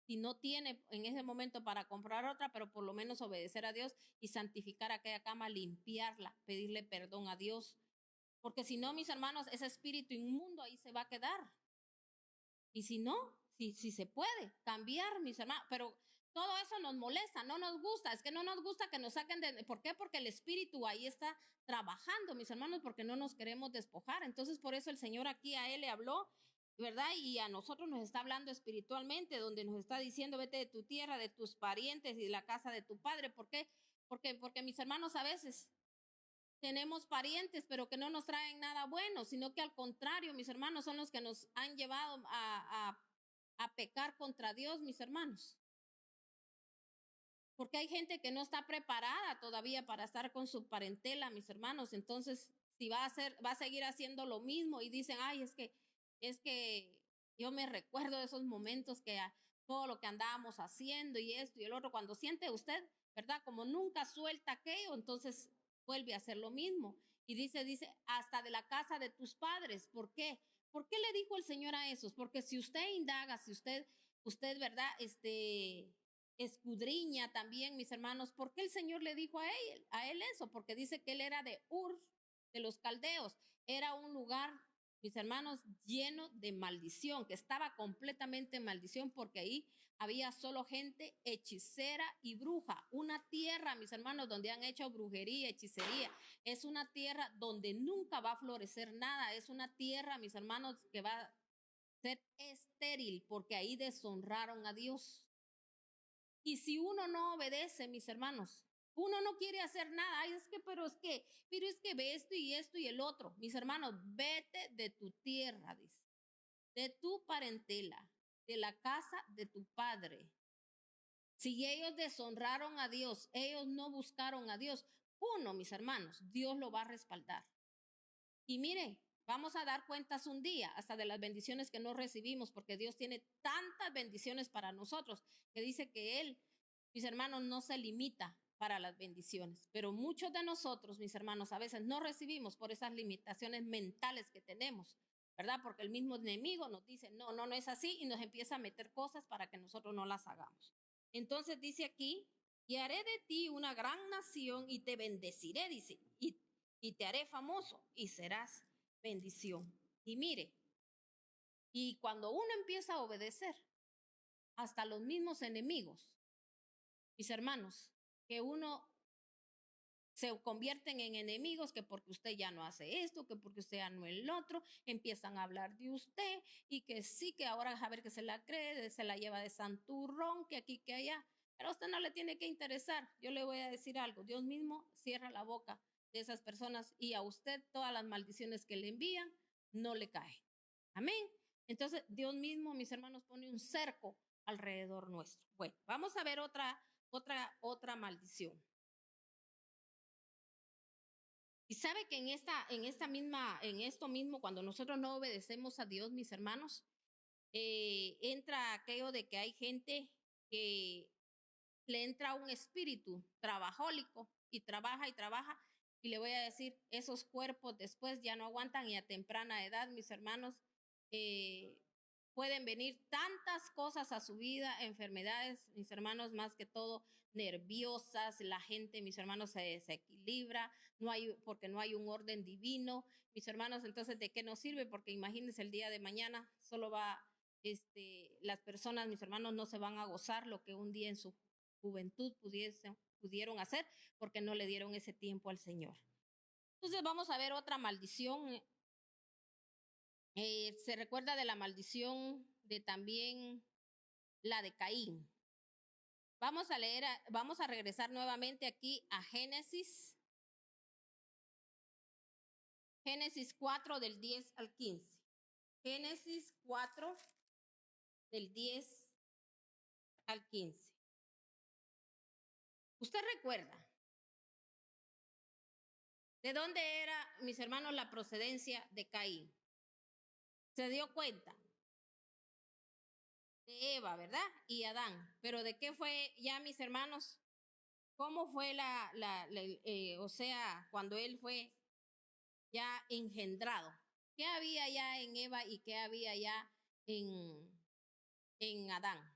Speaker 1: no tiene en ese momento para comprar otra, pero por lo menos obedecer a Dios y santificar aquella cama, limpiarla, pedirle perdón a Dios. Porque si no, mis hermanos, ese espíritu inmundo ahí se va a quedar. Y si no, si se puede cambiar, mis hermanos, pero todo eso nos molesta, no nos gusta, es que no nos gusta que nos saquen de, ¿por qué? Porque el espíritu ahí está trabajando, mis hermanos, porque no nos queremos despojar. Entonces, por eso el Señor aquí a él le habló, ¿verdad? Y a nosotros nos está hablando espiritualmente, donde nos está diciendo, vete de tu tierra, de tus parientes y de la casa de tu padre. ¿Por qué? Porque mis hermanos a veces tenemos parientes, pero que no nos traen nada bueno, sino que al contrario, mis hermanos, son los que nos han llevado a pecar contra Dios, mis hermanos. Porque hay gente que no está preparada todavía para estar con su parentela, mis hermanos. Entonces, si va a seguir haciendo lo mismo y dicen, ay, es que yo me recuerdo de esos momentos que todo lo que andábamos haciendo y esto y el otro, cuando siente usted, ¿verdad? Como nunca suelta aquello, entonces vuelve a hacer lo mismo. Y dice, hasta de la casa de tus padres. ¿Por qué? ¿Por qué le dijo el Señor a esos? Porque si usted indaga, si usted, ¿verdad? Escudriña también, mis hermanos, ¿por qué el Señor le dijo a él eso? Porque dice que él era de Ur, de los caldeos. Era un lugar, mis hermanos, lleno de maldición, que estaba completamente en maldición, porque ahí había solo gente hechicera y bruja. Una tierra, mis hermanos, donde han hecho brujería, hechicería. Es una tierra donde nunca va a florecer nada. Es una tierra, mis hermanos, que va a ser estéril, porque ahí deshonraron a Dios. Y si uno no obedece, mis hermanos, uno no quiere hacer nada. Ay, pero es que ve esto y el otro. Mis hermanos, vete de tu tierra, dice, de tu parentela, de la casa de tu padre. Si ellos deshonraron a Dios, ellos no buscaron a Dios, uno, mis hermanos, Dios lo va a respaldar. Y mire, vamos a dar cuentas un día hasta de las bendiciones que no recibimos, porque Dios tiene tantas bendiciones para nosotros, que dice que Él, mis hermanos, no se limita para las bendiciones. Pero muchos de nosotros, mis hermanos, a veces no recibimos por esas limitaciones mentales que tenemos, ¿verdad? Porque el mismo enemigo nos dice, no es así, y nos empieza a meter cosas para que nosotros no las hagamos. Entonces dice aquí, y haré de ti una gran nación y te bendeciré, dice, y te haré famoso y serás bendición. Y mire, y cuando uno empieza a obedecer, hasta los mismos enemigos, mis hermanos, que uno se convierten en enemigos, que porque usted ya no hace esto, que porque usted ya no el otro, empiezan a hablar de usted y que sí, que ahora a ver que se la cree, se la lleva de santurrón, que aquí, que allá. Pero a usted no le tiene que interesar. Yo le voy a decir algo, Dios mismo cierra la boca de esas personas y a usted todas las maldiciones que le envían no le caen. Amén. Entonces Dios mismo, mis hermanos, pone un cerco alrededor nuestro. Bueno, vamos a ver otra maldición. Y sabe que en esto mismo, cuando nosotros no obedecemos a Dios, mis hermanos, entra aquello de que hay gente que le entra un espíritu trabajólico y trabaja, y le voy a decir, esos cuerpos después ya no aguantan y a temprana edad, mis hermanos, pueden venir tantas cosas a su vida, enfermedades, mis hermanos, más que todo nerviosas, la gente, mis hermanos, se desequilibra, porque no hay un orden divino, mis hermanos, entonces, ¿de qué nos sirve? Porque imagínense el día de mañana, solo las personas, mis hermanos, no se van a gozar lo que un día en su juventud pudieron hacer, porque no le dieron ese tiempo al Señor. Entonces vamos a ver otra maldición. Se recuerda de la maldición de también la de Caín. Vamos a leer, vamos a regresar nuevamente aquí a Génesis 4 del 10 al 15. Génesis 4 del 10 al 15. ¿Usted recuerda de dónde era, mis hermanos, la procedencia de Caín? Se dio cuenta de Eva, ¿verdad? Y Adán. Pero ¿de qué fue ya, mis hermanos? ¿Cómo fue o sea, cuando él fue ya engendrado? ¿Qué había ya en Eva y qué había ya en Adán?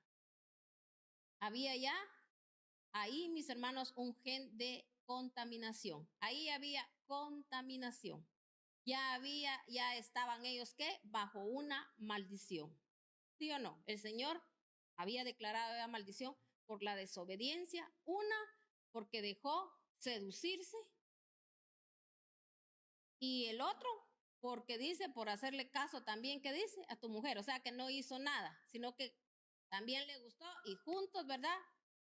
Speaker 1: Había ya ahí, mis hermanos, un gen de contaminación. Ahí había contaminación. Ya estaban ellos, ¿qué? Bajo una maldición. ¿Sí o no? El Señor había declarado la maldición por la desobediencia, una, porque dejó seducirse, y el otro, porque dice, por hacerle caso también, ¿qué dice? A tu mujer, o sea, que no hizo nada, sino que también le gustó, y juntos, ¿verdad?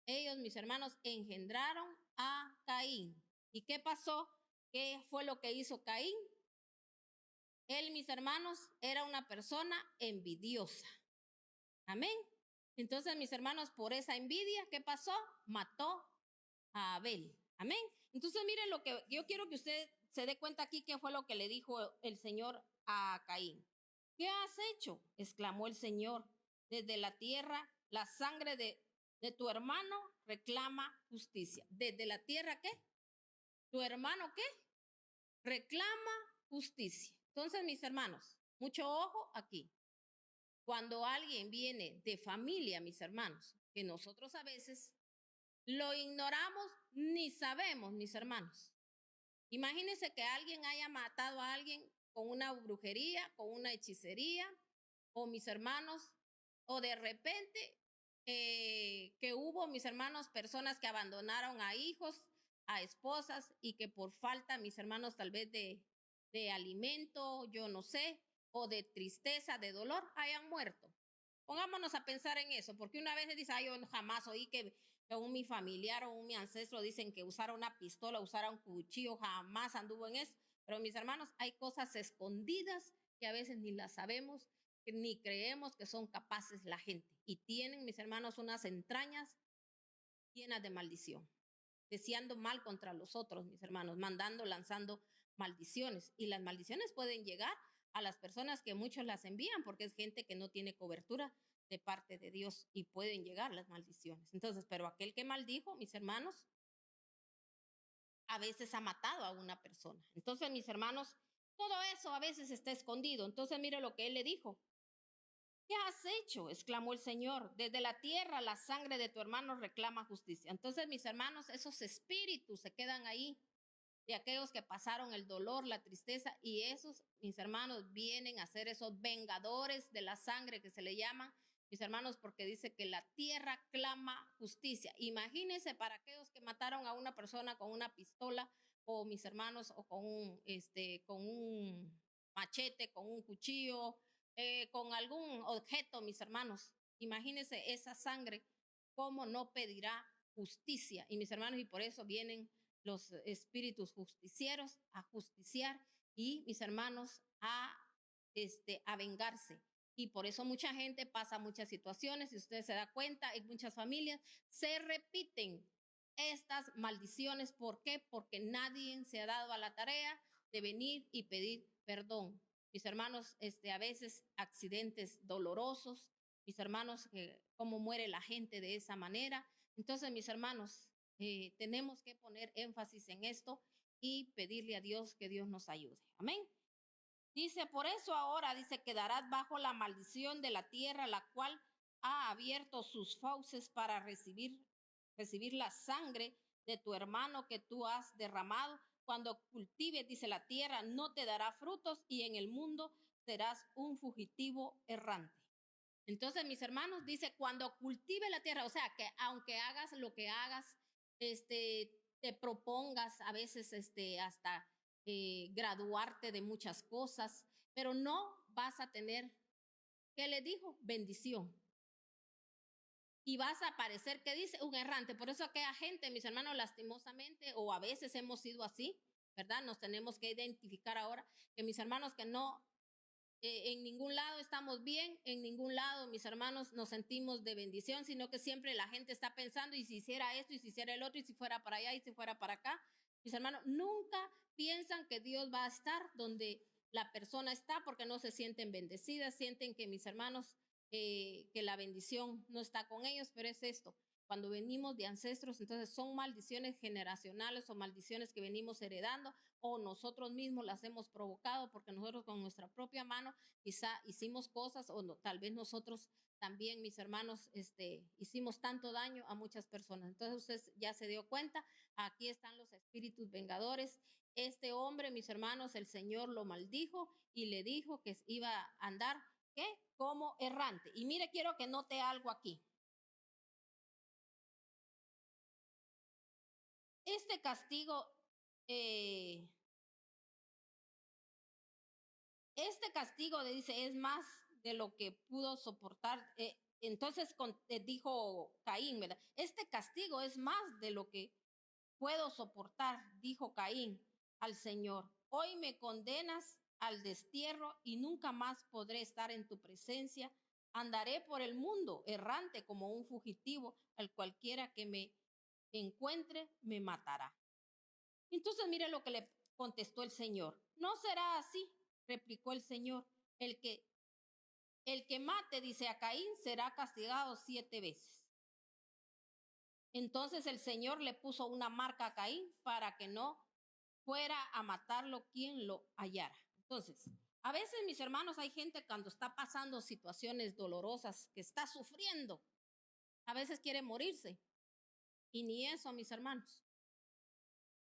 Speaker 1: Ellos, mis hermanos, engendraron a Caín. ¿Y qué pasó? ¿Qué fue lo que hizo Caín? Él, mis hermanos, era una persona envidiosa. Amén. Entonces, mis hermanos, por esa envidia, ¿qué pasó? Mató a Abel. Amén. Entonces, miren lo que yo quiero que usted se dé cuenta aquí, qué fue lo que le dijo el Señor a Caín. ¿Qué has hecho? Exclamó el Señor. Desde la tierra, la sangre de tu hermano reclama justicia. ¿Desde la tierra qué? ¿Tu hermano qué? Reclama justicia. Entonces, mis hermanos, mucho ojo aquí. Cuando alguien viene de familia, mis hermanos, que nosotros a veces lo ignoramos ni sabemos, mis hermanos. Imagínense que alguien haya matado a alguien con una brujería, con una hechicería, o mis hermanos, o de repente que hubo, mis hermanos, personas que abandonaron a hijos, a esposas, y que por falta, mis hermanos, tal vez de alimento, yo no sé, o de tristeza, de dolor, hayan muerto. Pongámonos a pensar en eso, porque una vez se dice, yo jamás oí que mi familiar o mi ancestro dicen que usara una pistola, usara un cuchillo, jamás anduvo en eso. Pero mis hermanos, hay cosas escondidas que a veces ni las sabemos, ni creemos que son capaces la gente. Y tienen, mis hermanos, unas entrañas llenas de maldición, deseando mal contra los otros, mis hermanos, lanzando maldiciones. Y las maldiciones pueden llegar a las personas que muchos las envían, porque es gente que no tiene cobertura de parte de Dios, y pueden llegar las maldiciones. Entonces, pero aquel que maldijo, mis hermanos, a veces ha matado a una persona. Entonces, mis hermanos, todo eso a veces está escondido. Entonces, mire lo que él le dijo. ¿Qué has hecho? Exclamó el Señor. Desde la tierra la sangre de tu hermano reclama justicia. Entonces, mis hermanos, esos espíritus se quedan ahí, de aquellos que pasaron el dolor, la tristeza, y esos, mis hermanos, vienen a ser esos vengadores de la sangre que se le llaman, mis hermanos, porque dice que la tierra clama justicia. Imagínense para aquellos que mataron a una persona con una pistola, o mis hermanos, o con un machete, con un cuchillo, con algún objeto, mis hermanos. Imagínense esa sangre, cómo no pedirá justicia. Y mis hermanos, y por eso vienen los espíritus justicieros a justiciar, y mis hermanos a vengarse. Y por eso mucha gente pasa muchas situaciones, y usted se da cuenta, en muchas familias se repiten estas maldiciones. ¿Por qué? Porque nadie se ha dado a la tarea de venir y pedir perdón. Mis hermanos, a veces accidentes dolorosos, mis hermanos, cómo muere la gente de esa manera. Entonces, mis hermanos, tenemos que poner énfasis en esto y pedirle a Dios que Dios nos ayude. Amén. Dice, por eso ahora, dice, quedarás bajo la maldición de la tierra, la cual ha abierto sus fauces para recibir la sangre de tu hermano que tú has derramado. Cuando cultives, dice, la tierra no te dará frutos y en el mundo serás un fugitivo errante. Entonces, mis hermanos, dice, cuando cultive la tierra, o sea, que aunque hagas lo que hagas, te propongas a veces hasta graduarte de muchas cosas, pero no vas a tener, ¿qué le dijo? Bendición. Y vas a parecer, ¿qué dice? Un errante. Por eso aquella gente, mis hermanos, lastimosamente, o a veces hemos sido así, ¿verdad? Nos tenemos que identificar ahora que mis hermanos que no en ningún lado estamos bien, en ningún lado, mis hermanos, nos sentimos de bendición, sino que siempre la gente está pensando, y si hiciera esto, y si hiciera el otro, y si fuera para allá, y si fuera para acá. Mis hermanos, nunca piensan que Dios va a estar donde la persona está porque no se sienten bendecidas, sienten que mis hermanos, que la bendición no está con ellos, pero es esto. Cuando venimos de ancestros, entonces son maldiciones generacionales o maldiciones que venimos heredando o nosotros mismos las hemos provocado porque nosotros con nuestra propia mano quizá hicimos cosas o no, tal vez nosotros también, mis hermanos, hicimos tanto daño a muchas personas. Entonces usted ya se dio cuenta, aquí están los espíritus vengadores. Este hombre, mis hermanos, el Señor lo maldijo y le dijo que iba a andar, ¿qué? Como errante. Y mire, quiero que note algo aquí. Este castigo, dice, es más de lo que pudo soportar. Entonces dijo Caín, ¿verdad? Este castigo es más de lo que puedo soportar, dijo Caín al Señor. Hoy me condenas al destierro y nunca más podré estar en tu presencia. Andaré por el mundo errante como un fugitivo, al cualquiera que me encuentre me matará. Entonces mire lo que le contestó el Señor. No será así, replicó el Señor. El que mate, dice a Caín, será castigado 7 veces. Entonces el Señor le puso una marca a Caín para que no fuera a matarlo quien lo hallara. Entonces, a veces, mis hermanos, hay gente cuando está pasando situaciones dolorosas, que está sufriendo, a veces quiere morirse. Y ni eso, mis hermanos.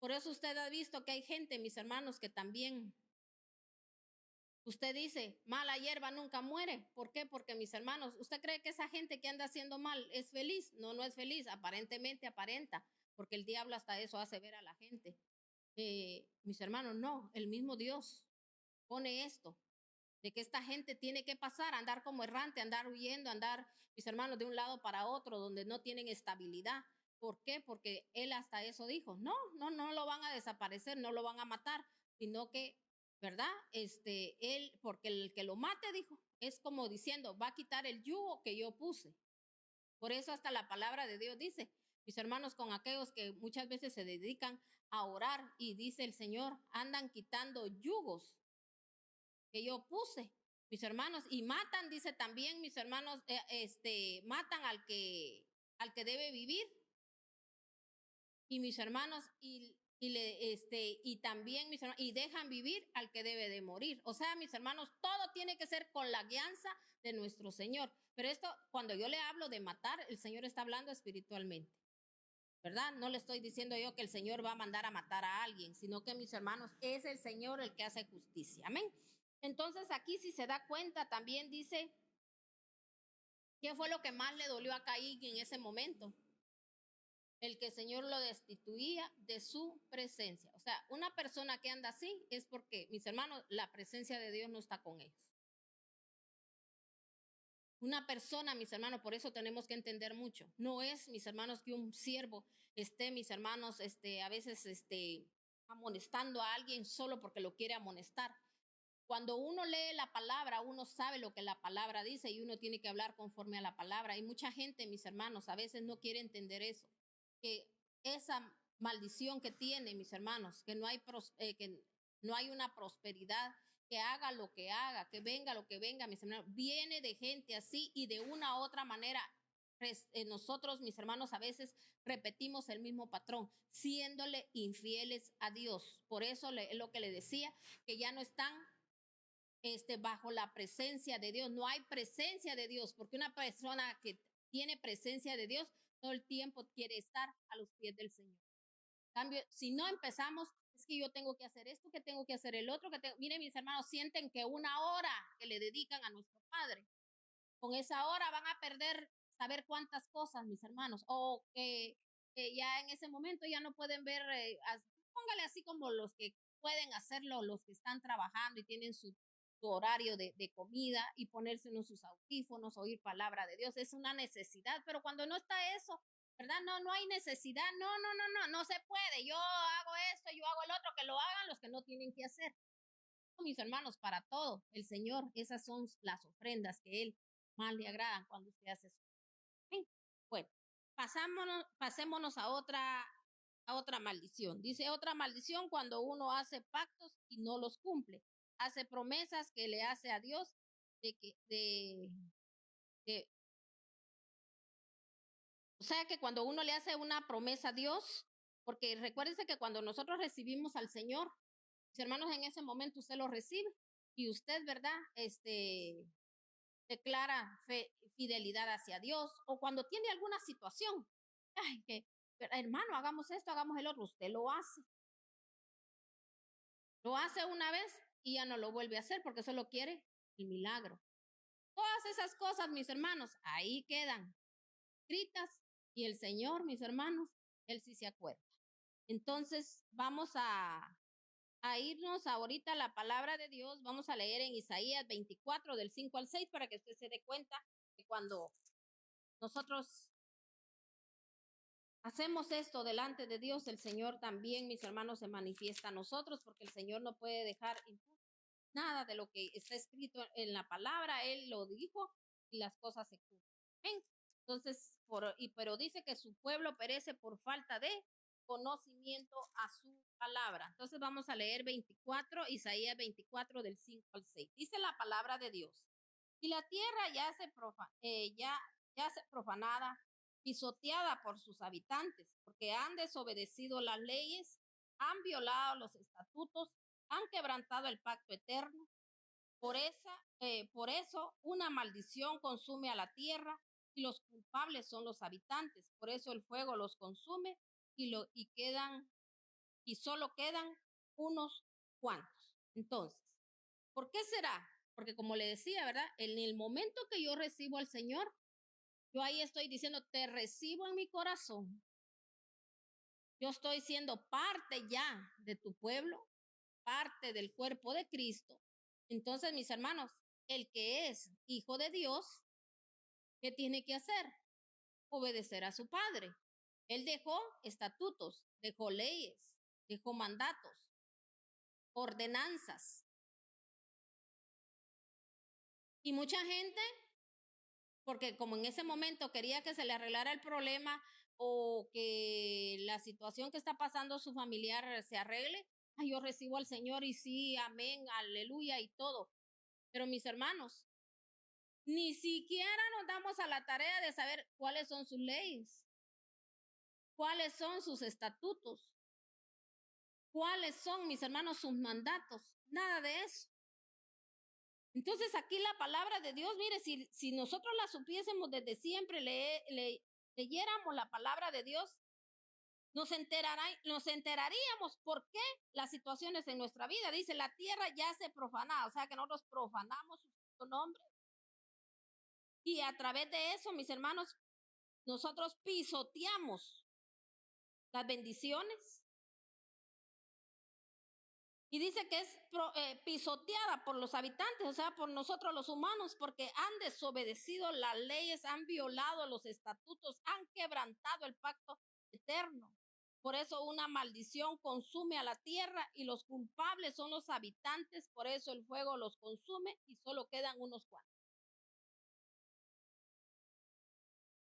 Speaker 1: Por eso usted ha visto que hay gente, mis hermanos, que también, usted dice, mala hierba nunca muere. ¿Por qué? Porque, mis hermanos, ¿usted cree que esa gente que anda haciendo mal es feliz? No, no es feliz. Aparentemente aparenta, porque el diablo hasta eso hace ver a la gente. Mis hermanos, no, el mismo Dios pone esto, de que esta gente tiene que pasar, andar como errante, andar huyendo, andar, mis hermanos, de un lado para otro, donde no tienen estabilidad. ¿Por qué? Porque él hasta eso dijo, no lo van a desaparecer, no lo van a matar, sino que, ¿verdad? Él, porque el que lo mate, dijo, es como diciendo, va a quitar el yugo que yo puse. Por eso hasta la palabra de Dios dice, mis hermanos, con aquellos que muchas veces se dedican a orar y dice el Señor, andan quitando yugos que yo puse, mis hermanos, y matan, dice también, mis hermanos, matan al que debe vivir, y mis hermanos, y también, mis hermanos, y dejan vivir al que debe de morir. O sea, mis hermanos, todo tiene que ser con la guianza de nuestro Señor. Pero esto, cuando yo le hablo de matar, el Señor está hablando espiritualmente, ¿verdad? No le estoy diciendo yo que el Señor va a mandar a matar a alguien, sino que, mis hermanos, es el Señor el que hace justicia. Amén. Entonces aquí, si se da cuenta, también dice, ¿qué fue lo que más le dolió a Caín en ese momento? El que el Señor lo destituía de su presencia. O sea, una persona que anda así es porque, mis hermanos, la presencia de Dios no está con ellos. Una persona, mis hermanos, por eso tenemos que entender mucho. No es, mis hermanos, que un siervo esté, mis hermanos, a veces amonestando a alguien solo porque lo quiere amonestar. Cuando uno lee la palabra, uno sabe lo que la palabra dice y uno tiene que hablar conforme a la palabra. Y mucha gente, mis hermanos, a veces no quiere entender eso, que esa maldición que tiene, mis hermanos, que no hay una prosperidad, que haga lo que haga, que venga lo que venga, mis hermanos, viene de gente así y de una u otra manera. Nosotros, mis hermanos, a veces repetimos el mismo patrón, siéndole infieles a Dios. Por eso es lo que le decía, que ya no están bajo la presencia de Dios. No hay presencia de Dios, porque una persona que tiene presencia de Dios todo el tiempo quiere estar a los pies del Señor. En cambio, si no empezamos, es que yo tengo que hacer esto, que tengo que hacer el otro, miren, mis hermanos, sienten que una hora que le dedican a nuestro Padre, con esa hora van a perder saber cuántas cosas, mis hermanos, o que ya en ese momento ya no pueden ver, póngale así como los que pueden hacerlo, los que están trabajando y tienen su horario de comida y ponerse en sus audífonos, oír palabra de Dios, es una necesidad, pero cuando no está eso, ¿verdad? No hay necesidad, no se puede, yo hago esto, yo hago el otro, que lo hagan los que no tienen que hacer. Mis hermanos, para todo, el Señor, esas son las ofrendas que Él más le agradan cuando usted hace eso. ¿Sí? Bueno, pasémonos a otra maldición. Dice otra maldición cuando uno hace pactos y no los cumple. Hace promesas que le hace a Dios o sea que cuando uno le hace una promesa a Dios, porque recuérdense que cuando nosotros recibimos al Señor, mis hermanos, en ese momento usted lo recibe y usted, ¿verdad? Declara fidelidad hacia Dios, o cuando tiene alguna situación, ay, que hermano, hagamos esto, hagamos el otro, usted lo hace una vez y ya no lo vuelve a hacer porque solo quiere el milagro. Todas esas cosas, mis hermanos, ahí quedan escritas y el Señor, mis hermanos, Él sí se acuerda. Entonces vamos a irnos ahorita a la palabra de Dios. Vamos a leer en Isaías 24 del 5 al 6 para que usted se dé cuenta que cuando nosotros hacemos esto delante de Dios, el Señor también, mis hermanos, se manifiesta a nosotros, porque el Señor no puede dejar nada de lo que está escrito en la palabra. Él lo dijo y las cosas se cumplen. Entonces, pero dice que su pueblo perece por falta de conocimiento a su palabra. Entonces vamos a leer Isaías 24 del 5 al 6. Dice la palabra de Dios. Y la tierra ya se profanada, pisoteada por sus habitantes, porque han desobedecido las leyes, han violado los estatutos, han quebrantado el pacto eterno. Por eso una maldición consume a la tierra y los culpables son los habitantes. Por eso el fuego los consume y solo quedan unos cuantos. Entonces, ¿por qué será? Porque como le decía, ¿verdad? En el momento que yo recibo al Señor, yo ahí estoy diciendo, te recibo en mi corazón. Yo estoy siendo parte ya de tu pueblo, parte del cuerpo de Cristo. Entonces, mis hermanos, el que es hijo de Dios, ¿qué tiene que hacer? Obedecer a su padre. Él dejó estatutos, dejó leyes, dejó mandatos, ordenanzas. Y mucha gente, porque como en ese momento quería que se le arreglara el problema o que la situación que está pasando su familiar se arregle, ay, yo recibo al Señor y sí, amén, aleluya y todo. Pero mis hermanos, ni siquiera nos damos a la tarea de saber cuáles son sus leyes, cuáles son sus estatutos, cuáles son, mis hermanos, sus mandatos, nada de eso. Entonces aquí la palabra de Dios, mire, si nosotros la supiésemos desde siempre, leyéramos la palabra de Dios, nos enteraríamos por qué las situaciones en nuestra vida. Dice, la tierra ya se profana, o sea que nosotros profanamos su nombre. Y a través de eso, mis hermanos, nosotros pisoteamos las bendiciones. Y dice que es pisoteada por los habitantes, o sea, por nosotros los humanos, porque han desobedecido las leyes, han violado los estatutos, han quebrantado el pacto eterno. Por eso una maldición consume a la tierra y los culpables son los habitantes, por eso el fuego los consume y solo quedan unos cuantos.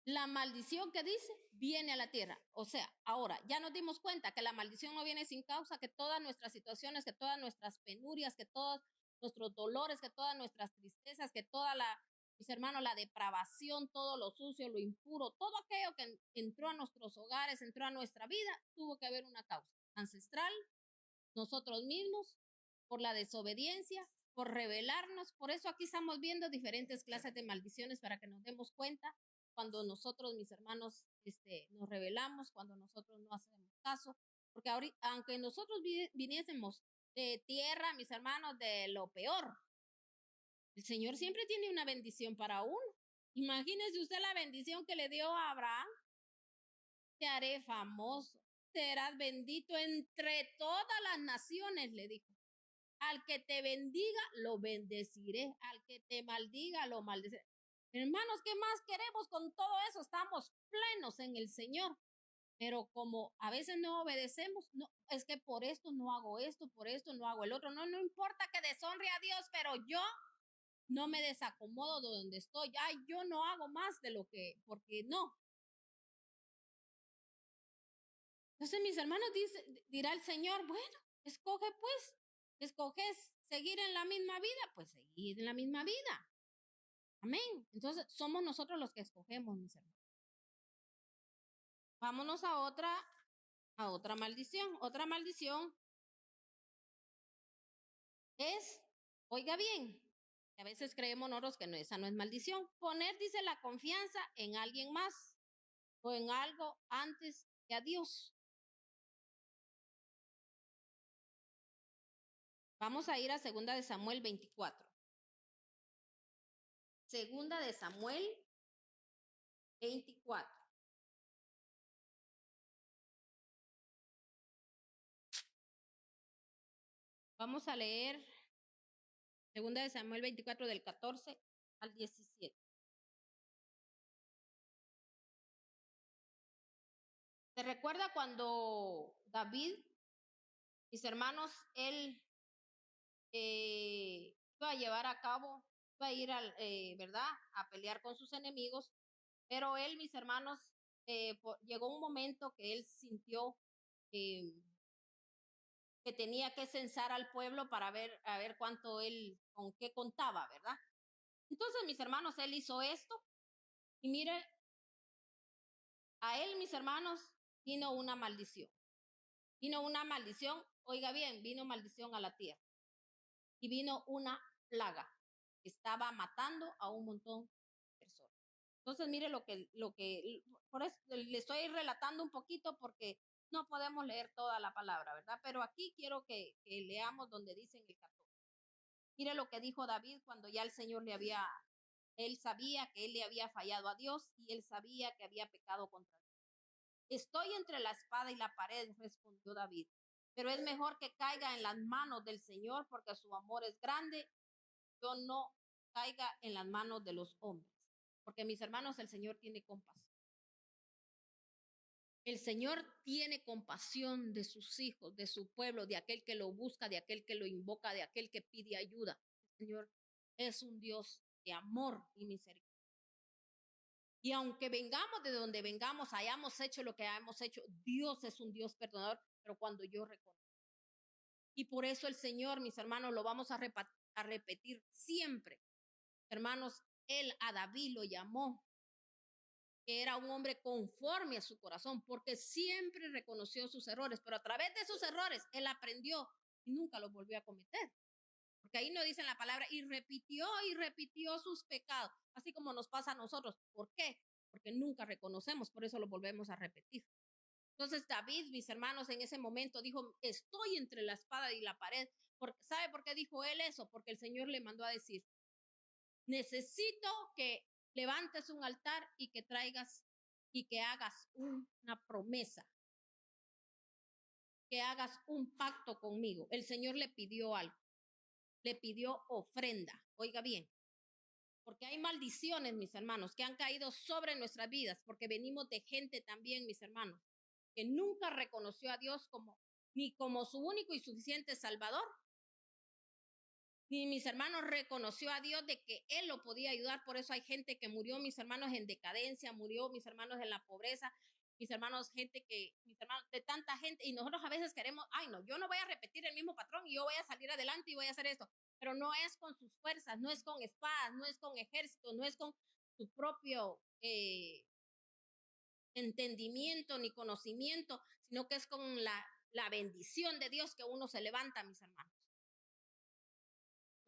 Speaker 1: La maldición que dice viene a la tierra. O sea, ahora ya nos dimos cuenta que la maldición no viene sin causa, que todas nuestras situaciones, que todas nuestras penurias, que todos nuestros dolores, que todas nuestras tristezas, que mis hermanos, la depravación, todo lo sucio, lo impuro, todo aquello que entró a nuestros hogares, entró a nuestra vida, tuvo que haber una causa ancestral, nosotros mismos, por la desobediencia por rebelarnos. Por eso aquí estamos viendo diferentes clases de maldiciones para que nos demos cuenta cuando nosotros, mis hermanos, nos rebelamos, cuando nosotros no hacemos caso. Porque ahorita, aunque nosotros viniésemos de tierra, mis hermanos, de lo peor, el Señor siempre tiene una bendición para uno. Imagínese usted la bendición que le dio a Abraham. Te haré famoso, serás bendito entre todas las naciones, le dijo. Al que te bendiga, lo bendeciré. Al que te maldiga, lo maldeciré. Hermanos, ¿qué más queremos con todo eso? Estamos plenos en el Señor. Pero como a veces no obedecemos, no, es que por esto no hago esto, por esto no hago el otro. No, no importa que deshonre a Dios, pero yo no me desacomodo de donde estoy. Ay, yo no hago más de lo que, porque no. Entonces, mis hermanos, dirá el Señor, bueno, escoge pues, escoges seguir en la misma vida, pues seguir en la misma vida. Amén. Entonces, somos nosotros los que escogemos, mis hermanos. Vámonos a otra maldición. Otra maldición es, oiga bien, a veces creemos nosotros que no, esa no es maldición. Poner, dice, la confianza en alguien más o en algo antes que a Dios. Vamos a ir a 2 de Samuel 24. 2 de Samuel 24. Vamos a leer 2 de Samuel 24 del 14 al 17. ¿Se recuerda cuando David, mis hermanos, él iba a llevar a cabo, iba a ir, ¿verdad?, a pelear con sus enemigos, pero él, mis hermanos, llegó un momento que él sintió que tenía que censar al pueblo para ver, a ver cuánto él, con qué contaba, ¿verdad? Entonces, mis hermanos, él hizo esto y mire, a él, mis hermanos, vino una maldición. Vino una maldición, oiga bien, vino maldición a la tierra. Y vino una plaga que estaba matando a un montón de personas. Entonces, mire por eso le estoy relatando un poquito porque no podemos leer toda la palabra, ¿verdad? Pero aquí quiero que leamos donde dice en el 14. Mire lo que dijo David cuando ya el Señor él sabía que él le había fallado a Dios y él sabía que había pecado contra Dios. Estoy entre la espada y la pared, respondió David, pero es mejor que caiga en las manos del Señor porque su amor es grande. Yo no caiga en las manos de los hombres, porque mis hermanos, el Señor tiene compasión. El Señor tiene compasión de sus hijos, de su pueblo, de aquel que lo busca, de aquel que lo invoca, de aquel que pide ayuda. El Señor es un Dios de amor y misericordia. Y aunque vengamos de donde vengamos, hayamos hecho lo que hayamos hecho, Dios es un Dios perdonador, pero cuando yo reconozco. Y por eso el Señor, mis hermanos, lo vamos a repetir siempre. Hermanos, él a David lo llamó, que era un hombre conforme a su corazón, porque siempre reconoció sus errores, pero a través de sus errores, él aprendió y nunca los volvió a cometer. Porque ahí no dice la palabra, y repitió sus pecados, así como nos pasa a nosotros. ¿Por qué? Porque nunca reconocemos, por eso lo volvemos a repetir. Entonces David, mis hermanos, en ese momento dijo, estoy entre la espada y la pared. ¿Sabe por qué dijo él eso? Porque el Señor le mandó a decir, necesito que levantes un altar y que traigas y que hagas una promesa, que hagas un pacto conmigo. El Señor le pidió algo, le pidió ofrenda. Oiga bien, porque hay maldiciones, mis hermanos, que han caído sobre nuestras vidas, porque venimos de gente también, mis hermanos, que nunca reconoció a Dios ni como su único y suficiente Salvador, ni mis hermanos reconoció a Dios de que Él lo podía ayudar. Por eso hay gente que murió, mis hermanos, en decadencia, murió, mis hermanos, en la pobreza, mis hermanos, mis hermanos, de tanta gente. Y nosotros a veces queremos, ay no, yo no voy a repetir el mismo patrón y yo voy a salir adelante y voy a hacer esto. Pero no es con sus fuerzas, no es con espadas, no es con ejército, no es con su propio entendimiento ni conocimiento, sino que es con la bendición de Dios que uno se levanta, mis hermanos.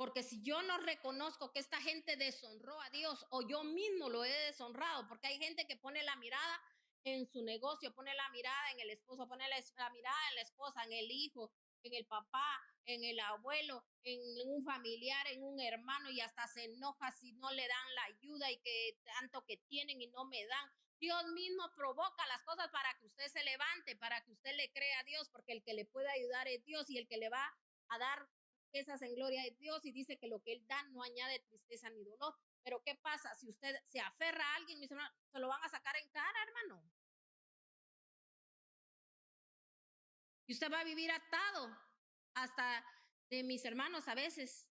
Speaker 1: Porque si yo no reconozco que esta gente deshonró a Dios o yo mismo lo he deshonrado, porque hay gente que pone la mirada en su negocio, pone la mirada en el esposo, pone la mirada en la esposa, en el hijo, en el papá, en el abuelo, en un familiar, en un hermano y hasta se enoja si no le dan la ayuda y que tanto que tienen y no me dan. Dios mismo provoca las cosas para que usted se levante, para que usted le crea a Dios, porque el que le puede ayudar es Dios y el que le va a dar riquezas en gloria de Dios y dice que lo que Él da no añade tristeza ni dolor. Pero ¿qué pasa? Si usted se aferra a alguien, mis hermanos, se lo van a sacar en cara, hermano. Y usted va a vivir atado hasta de mis hermanos a veces,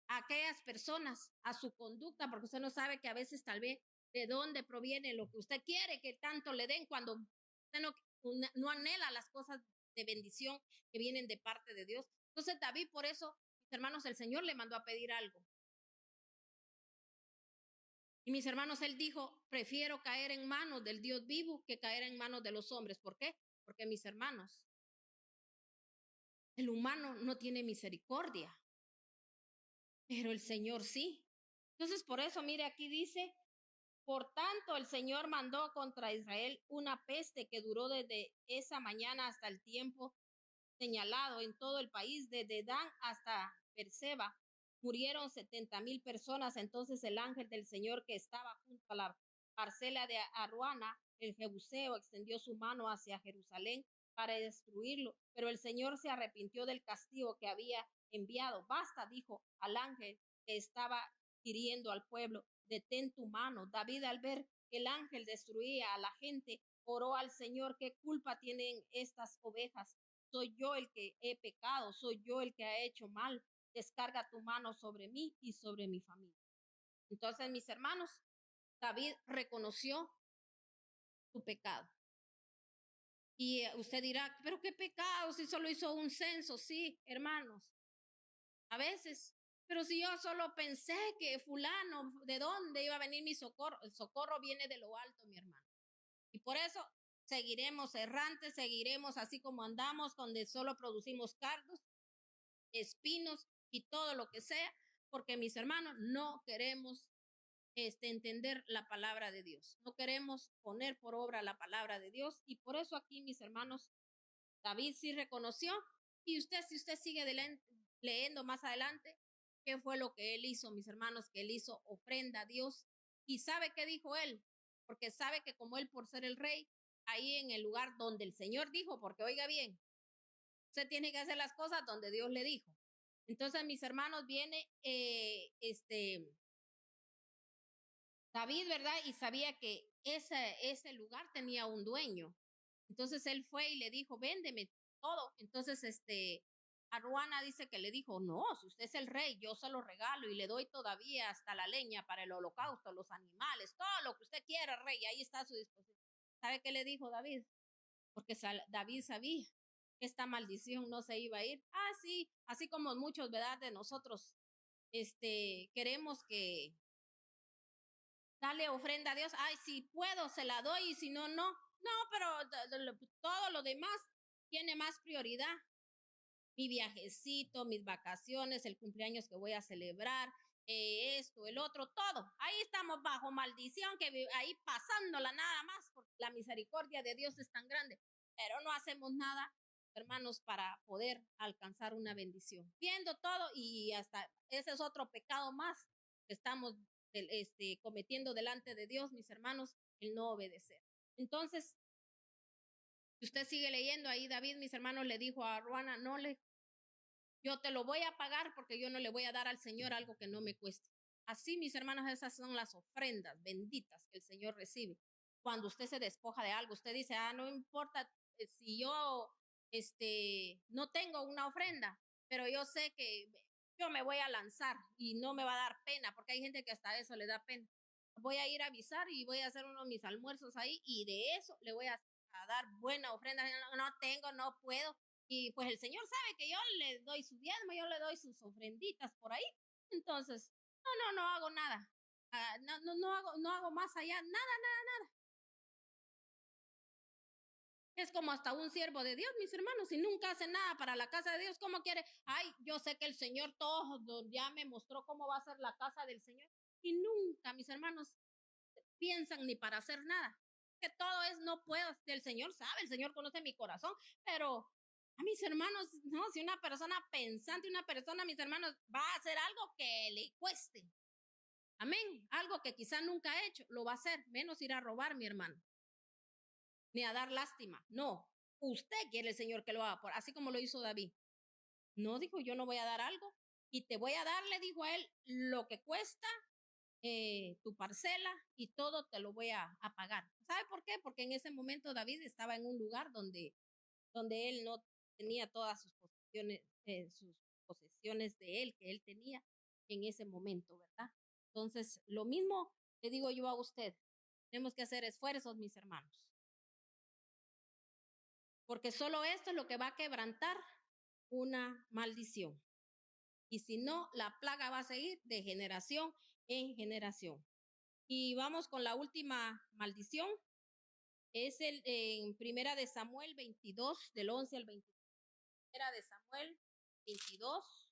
Speaker 1: a aquellas personas, a su conducta, porque usted no sabe que a veces tal vez de dónde proviene lo que usted quiere que tanto le den cuando usted no anhela las cosas de bendición que vienen de parte de Dios. Entonces David, por eso, mis hermanos, el Señor le mandó a pedir algo. Y mis hermanos, él dijo, prefiero caer en manos del Dios vivo que caer en manos de los hombres. ¿Por qué? Porque mis hermanos, el humano no tiene misericordia, pero el Señor sí. Entonces, por eso, mire, aquí dice, por tanto, el Señor mandó contra Israel una peste que duró desde esa mañana hasta el tiempo señalado en todo el país, desde Dan hasta Berseba. Murieron 70,000 personas. Entonces el ángel del Señor que estaba junto a la parcela de Aruana, el Jebuseo, extendió su mano hacia Jerusalén para destruirlo. Pero el Señor se arrepintió del castigo que había enviado. Basta, dijo al ángel que estaba hiriendo al pueblo. Detén tu mano. David, al ver que el ángel destruía a la gente, oró al Señor: ¿qué culpa tienen estas ovejas? Soy yo el que he pecado, soy yo el que ha hecho mal. Descarga tu mano sobre mí y sobre mi familia. Entonces, mis hermanos, David reconoció su pecado. Y usted dirá, pero qué pecado si solo hizo un censo. Sí, hermanos, a veces. Pero si yo solo pensé que fulano, ¿de dónde iba a venir mi socorro? El socorro viene de lo alto, mi hermano. Y por eso seguiremos errantes, seguiremos así como andamos, donde solo producimos cardos, espinos y todo lo que sea, porque mis hermanos no queremos entender la palabra de Dios, no queremos poner por obra la palabra de Dios. Y por eso aquí, mis hermanos, David sí reconoció. Y usted, si usted sigue leyendo más adelante, ¿qué fue lo que él hizo, mis hermanos? Que él hizo ofrenda a Dios. ¿Y sabe qué dijo él? Porque sabe que como él, por ser el rey, ahí en el lugar donde el Señor dijo, porque oiga bien, usted tiene que hacer las cosas donde Dios le dijo. Entonces, mis hermanos, viene David, ¿verdad? Y sabía que ese lugar tenía un dueño. Entonces él fue y le dijo, véndeme todo. Entonces, Aruana dice que le dijo, no, si usted es el rey, yo se lo regalo y le doy todavía hasta la leña para el holocausto, los animales, todo lo que usted quiera, rey, ahí está a su disposición. ¿Sabe qué le dijo David? Porque David sabía que esta maldición no se iba a ir. Ah, sí, así como muchos, ¿verdad? De nosotros, queremos que darle ofrenda a Dios. Ay, si puedo, se la doy y si no, no. No, pero todo lo demás tiene más prioridad. Mi viajecito, mis vacaciones, el cumpleaños que voy a celebrar, esto, el otro, todo. Ahí estamos bajo maldición, que ahí pasándola nada más, porque la misericordia de Dios es tan grande. Pero no hacemos nada, hermanos, para poder alcanzar una bendición. Viendo todo y hasta ese es otro pecado más que estamos cometiendo delante de Dios, mis hermanos, el no obedecer. Entonces, si usted sigue leyendo ahí, David, mis hermanos, le dijo a Ruana, yo te lo voy a pagar porque yo no le voy a dar al Señor algo que no me cueste. Así, mis hermanos, esas son las ofrendas benditas que el Señor recibe. Cuando usted se despoja de algo, usted dice, no importa si yo no tengo una ofrenda, pero yo sé que yo me voy a lanzar y no me va a dar pena, porque hay gente que hasta eso le da pena. Voy a ir a avisar y voy a hacer uno de mis almuerzos ahí y de eso le voy a dar buena ofrenda. No tengo, no puedo. Y pues el Señor sabe que yo le doy su diezmo, yo le doy sus ofrenditas por ahí. Entonces, no hago nada. No hago más allá, nada. Es como hasta un siervo de Dios, mis hermanos, y nunca hace nada para la casa de Dios. ¿Cómo quiere? Ay, yo sé que el Señor todo ya me mostró cómo va a ser la casa del Señor. Y nunca, mis hermanos, piensan ni para hacer nada. Que todo es no puedo. El Señor sabe, el Señor conoce mi corazón, pero a mis hermanos, no, si una persona pensante, una persona, mis hermanos, va a hacer algo que le cueste. Amén. Algo que quizá nunca ha hecho, lo va a hacer, menos ir a robar, mi hermano, ni a dar lástima. No, usted quiere el Señor que lo haga, por, así como lo hizo David. No, dijo, yo no voy a dar algo y te voy a dar, le dijo a él, lo que cuesta tu parcela y todo te lo voy a pagar. ¿Sabe por qué? Porque en ese momento David estaba en un lugar donde él no tenía todas sus posesiones de él que él tenía en ese momento, ¿verdad? Entonces, lo mismo le digo yo a usted, tenemos que hacer esfuerzos, mis hermanos, porque solo esto es lo que va a quebrantar una maldición. Y si no, la plaga va a seguir de generación en generación. Y vamos con la última maldición. Es en Primera de Samuel 22, del 11 al 22. Primera de Samuel 22.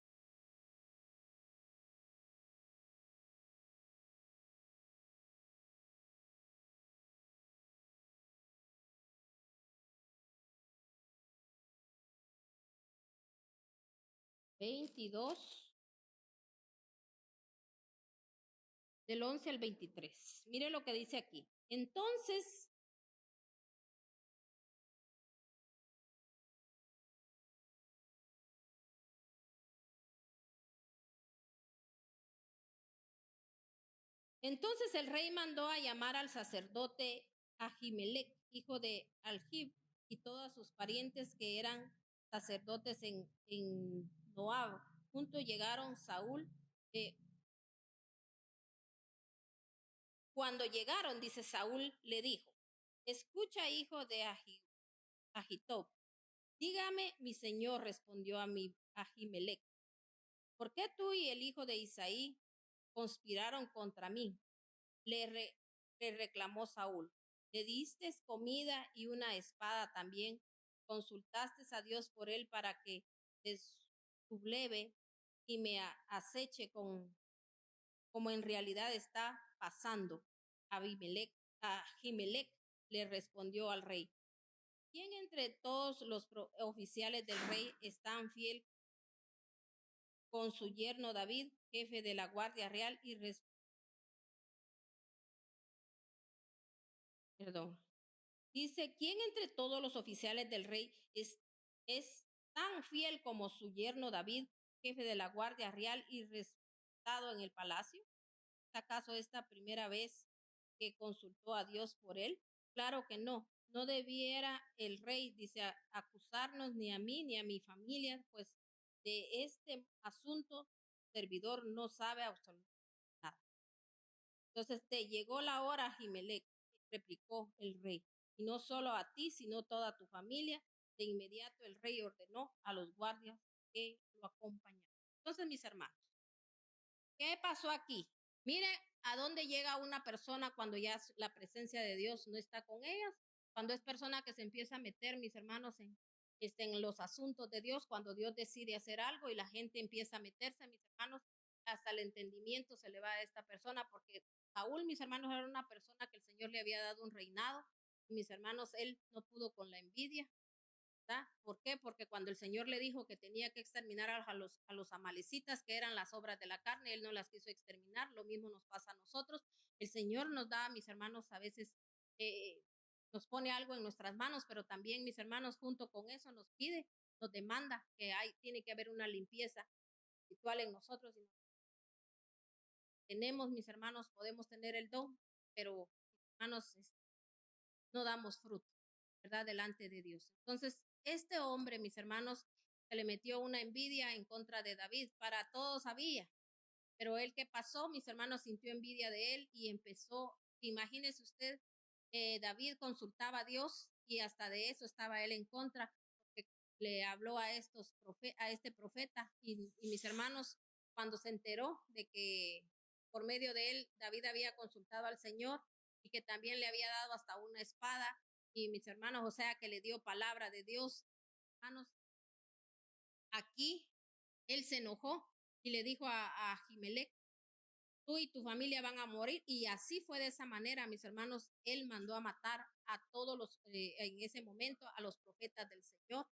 Speaker 1: Del 11 al 23. Mire lo que dice aquí. Entonces el rey mandó a llamar al sacerdote Ahimelech, hijo de Alhib, y todos sus parientes que eran sacerdotes en Moab. Juntos llegaron Saúl. Cuando llegaron, dice Saúl, le dijo, escucha, hijo de Ahitob. Dígame, mi señor, respondió a mi Ahimelech, ¿por qué tú y el hijo de Isaí conspiraron contra mí? Le reclamó Saúl. Le diste comida y una espada también. Consultaste a Dios por él para que te subleve y me aceche como en realidad está pasando. Ahimelech le respondió al rey. ¿Quién entre todos los oficiales del rey es tan fiel con su yerno David, jefe de la Guardia Real? Perdón. Dice, ¿quién entre todos los oficiales del rey es tan fiel como su yerno David, jefe de la Guardia Real y respetado en el palacio? ¿Es acaso esta primera vez que consultó a Dios por él? Claro que no. No debiera el rey, dice, acusarnos ni a mí ni a mi familia, pues de este asunto servidor no sabe absolutamente nada. Entonces te llegó la hora, Ahimelech, replicó el rey, y no solo a ti, sino toda tu familia. De inmediato el rey ordenó a los guardias que lo acompañaran. Entonces, mis hermanos, ¿qué pasó aquí? Mire a dónde llega una persona cuando ya la presencia de Dios no está con ellas, cuando es persona que se empieza a meter, mis hermanos, en los asuntos de Dios, cuando Dios decide hacer algo y la gente empieza a meterse, mis hermanos, hasta el entendimiento se le va a esta persona, porque Saúl, mis hermanos, era una persona que el Señor le había dado un reinado, y mis hermanos, él no pudo con la envidia. ¿Verdad? ¿Por qué? Porque cuando el Señor le dijo que tenía que exterminar a los amalecitas, que eran las obras de la carne, él no las quiso exterminar. Lo mismo nos pasa a nosotros. El Señor nos da, mis hermanos, a veces nos pone algo en nuestras manos, pero también, mis hermanos, junto con eso nos pide, nos demanda que tiene que haber una limpieza espiritual en nosotros. Y tenemos, mis hermanos, podemos tener el don, pero, hermanos, no damos fruto, ¿verdad? Delante de Dios. Entonces, este hombre, mis hermanos, se le metió una envidia en contra de David. Para todos había, pero él que pasó, mis hermanos, sintió envidia de él y empezó, imagínese usted, David consultaba a Dios y hasta de eso estaba él en contra, porque le habló a este profeta y mis hermanos, cuando se enteró de que por medio de él David había consultado al Señor y que también le había dado hasta una espada, y mis hermanos, o sea, que le dio palabra de Dios. Hermanos, aquí él se enojó y le dijo a Ahimelech, tú y tu familia van a morir. Y así fue de esa manera, mis hermanos. Él mandó a matar a todos los, en ese momento, a los profetas del Señor.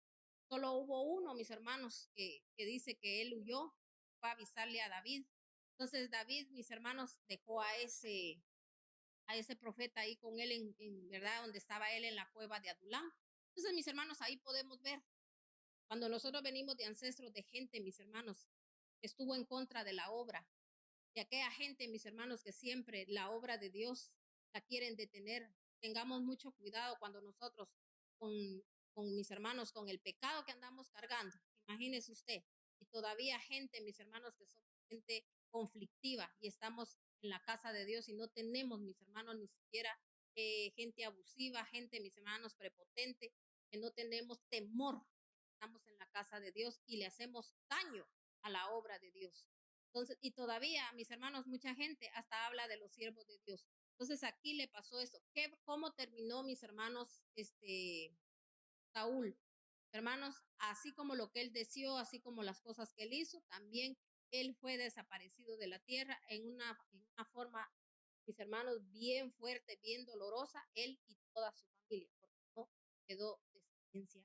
Speaker 1: Solo hubo uno, mis hermanos, que dice que él huyó, fue a avisarle a David. Entonces David, mis hermanos, dejó a ese profeta ahí con él en verdad, donde estaba él en la cueva de Adulán. Entonces, mis hermanos, ahí podemos ver, cuando nosotros venimos de ancestros de gente, mis hermanos, que estuvo en contra de la obra, de aquella gente, mis hermanos, que siempre la obra de Dios la quieren detener. Tengamos mucho cuidado cuando nosotros, con, con mis hermanos, con el pecado que andamos cargando. Imagínese usted, y todavía gente, mis hermanos, que son gente conflictiva y estamos en la casa de Dios y no tenemos, mis hermanos, ni siquiera gente abusiva, gente, mis hermanos, prepotente, que no tenemos temor. Estamos en la casa de Dios y le hacemos daño a la obra de Dios. Entonces, y todavía, mis hermanos, mucha gente hasta habla de los siervos de Dios. Entonces, aquí le pasó eso. ¿Cómo terminó, mis hermanos, Saúl? Hermanos, así como lo que él deseó, así como las cosas que él hizo, también él fue desaparecido de la tierra en una forma, mis hermanos, bien fuerte, bien dolorosa, él y toda su familia, porque no quedó descendencia.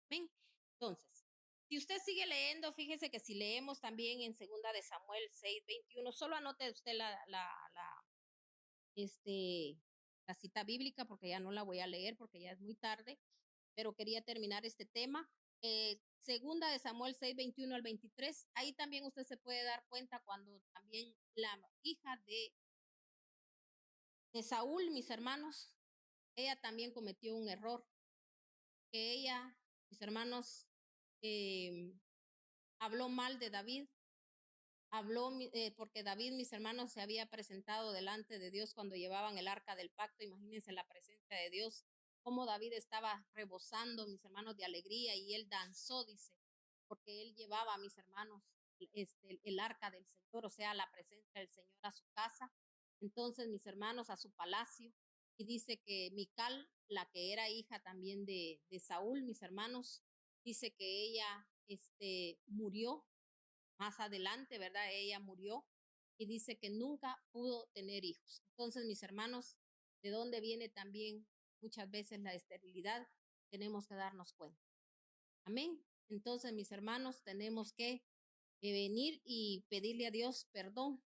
Speaker 1: Amén. Entonces, si usted sigue leyendo, fíjese que si leemos también en segunda de Samuel 6:21, solo anote usted la cita bíblica, porque ya no la voy a leer porque ya es muy tarde, pero quería terminar este tema. Segunda de Samuel 6:21 al 23, ahí también usted se puede dar cuenta cuando también la hija de Saúl, mis hermanos, ella también cometió un error, que ella, mis hermanos, habló mal de David. Habló porque David, mis hermanos, se había presentado delante de Dios cuando llevaban el arca del pacto. Imagínense la presencia de Dios, cómo David estaba rebosando, mis hermanos, de alegría, y él danzó, dice, porque él llevaba, mis hermanos, el arca del Señor, o sea, la presencia del Señor a su casa. Entonces, mis hermanos, a su palacio. Y dice que Mical, la que era hija también de Saúl, mis hermanos, dice que ella murió más adelante, ¿verdad? Ella murió y dice que nunca pudo tener hijos. Entonces, mis hermanos, ¿de dónde viene también muchas veces la esterilidad? Tenemos que darnos cuenta. Amén. Entonces, mis hermanos, tenemos que venir y pedirle a Dios perdón,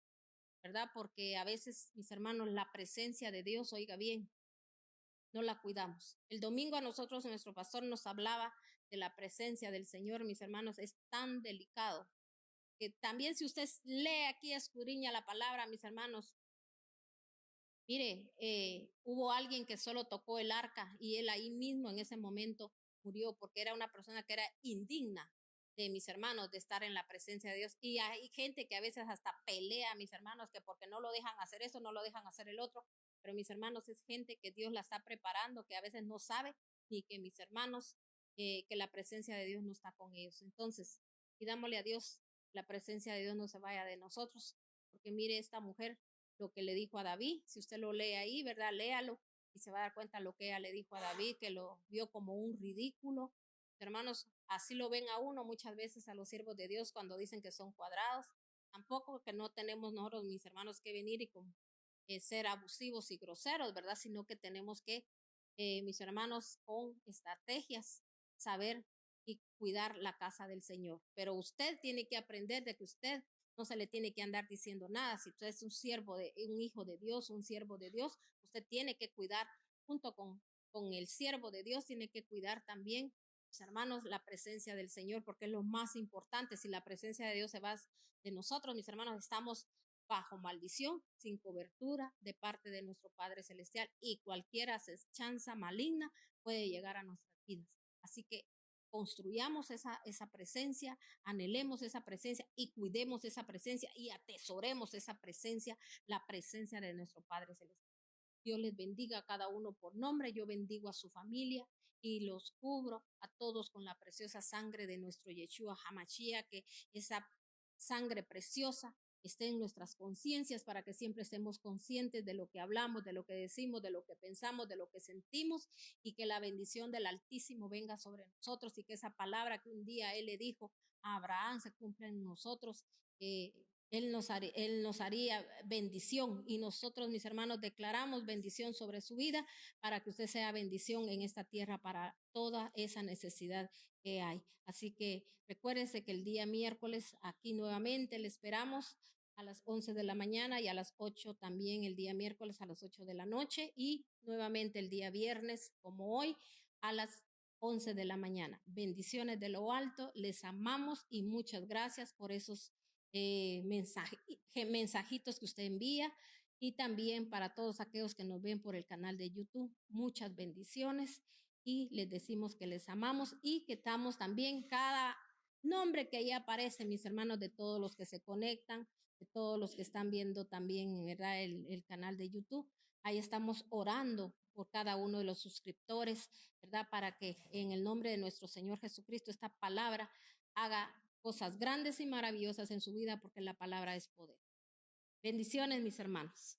Speaker 1: ¿verdad? Porque a veces, mis hermanos, la presencia de Dios, oiga bien, no la cuidamos. El domingo a nosotros, nuestro pastor nos hablaba de la presencia del Señor, mis hermanos, es tan delicado que también, si usted lee aquí, escudriña la palabra, mis hermanos, mire, hubo alguien que solo tocó el arca y él ahí mismo en ese momento murió, porque era una persona que era indigna de mis hermanos de estar en la presencia de Dios. Y hay gente que a veces hasta pelea, mis hermanos, que porque no lo dejan hacer eso, no lo dejan hacer el otro. Pero mis hermanos, es gente que Dios la está preparando, que a veces no sabe ni que mis hermanos, que la presencia de Dios no está con ellos. Entonces, pidámosle a Dios, la presencia de Dios no se vaya de nosotros, porque mire esta mujer lo que le dijo a David. Si usted lo lee ahí, ¿verdad? Léalo y se va a dar cuenta lo que ella le dijo a David, que lo vio como un ridículo. Hermanos, así lo ven a uno muchas veces a los siervos de Dios cuando dicen que son cuadrados. Tampoco que no tenemos nosotros, mis hermanos, que venir y ser abusivos y groseros, ¿verdad? Sino que tenemos que, mis hermanos, con estrategias, saber y cuidar la casa del Señor. Pero usted tiene que aprender de que usted no se le tiene que andar diciendo nada. Si usted es un siervo un hijo de Dios, un siervo de Dios, usted tiene que cuidar junto con el siervo de Dios, tiene que cuidar también, mis hermanos, la presencia del Señor, porque es lo más importante. Si la presencia de Dios se va de nosotros, mis hermanos, estamos bajo maldición, sin cobertura de parte de nuestro Padre Celestial, y cualquier acechanza maligna puede llegar a nuestras vidas. Así que construyamos esa presencia, anhelemos esa presencia y cuidemos esa presencia y atesoremos esa presencia, la presencia de nuestro Padre Celestial. Dios les bendiga a cada uno por nombre. Yo bendigo a su familia y los cubro a todos con la preciosa sangre de nuestro Yeshua HaMashiach, que esa sangre preciosa esté en nuestras conciencias, para que siempre estemos conscientes de lo que hablamos, de lo que decimos, de lo que pensamos, de lo que sentimos, y que la bendición del Altísimo venga sobre nosotros, y que esa palabra que un día Él le dijo a Abraham se cumpla en nosotros. Él nos haría bendición, y nosotros, mis hermanos, declaramos bendición sobre su vida, para que usted sea bendición en esta tierra para toda esa necesidad que hay. Así que recuérdese que el día miércoles aquí nuevamente le esperamos a las 11 de la mañana, y a las 8 también el día miércoles a las 8 de la noche, y nuevamente el día viernes como hoy a las 11 de la mañana. Bendiciones de lo alto, les amamos y muchas gracias por esos mensajitos que usted envía, y también para todos aquellos que nos ven por el canal de YouTube, muchas bendiciones, y les decimos que les amamos, y que estamos también cada nombre que ahí aparece, mis hermanos, de todos los que se conectan, de todos los que están viendo también, ¿verdad?, el canal de YouTube. Ahí estamos orando por cada uno de los suscriptores, ¿verdad?, para que en el nombre de nuestro Señor Jesucristo esta palabra haga cosas grandes y maravillosas en su vida, porque la palabra es poder. Bendiciones, mis hermanos.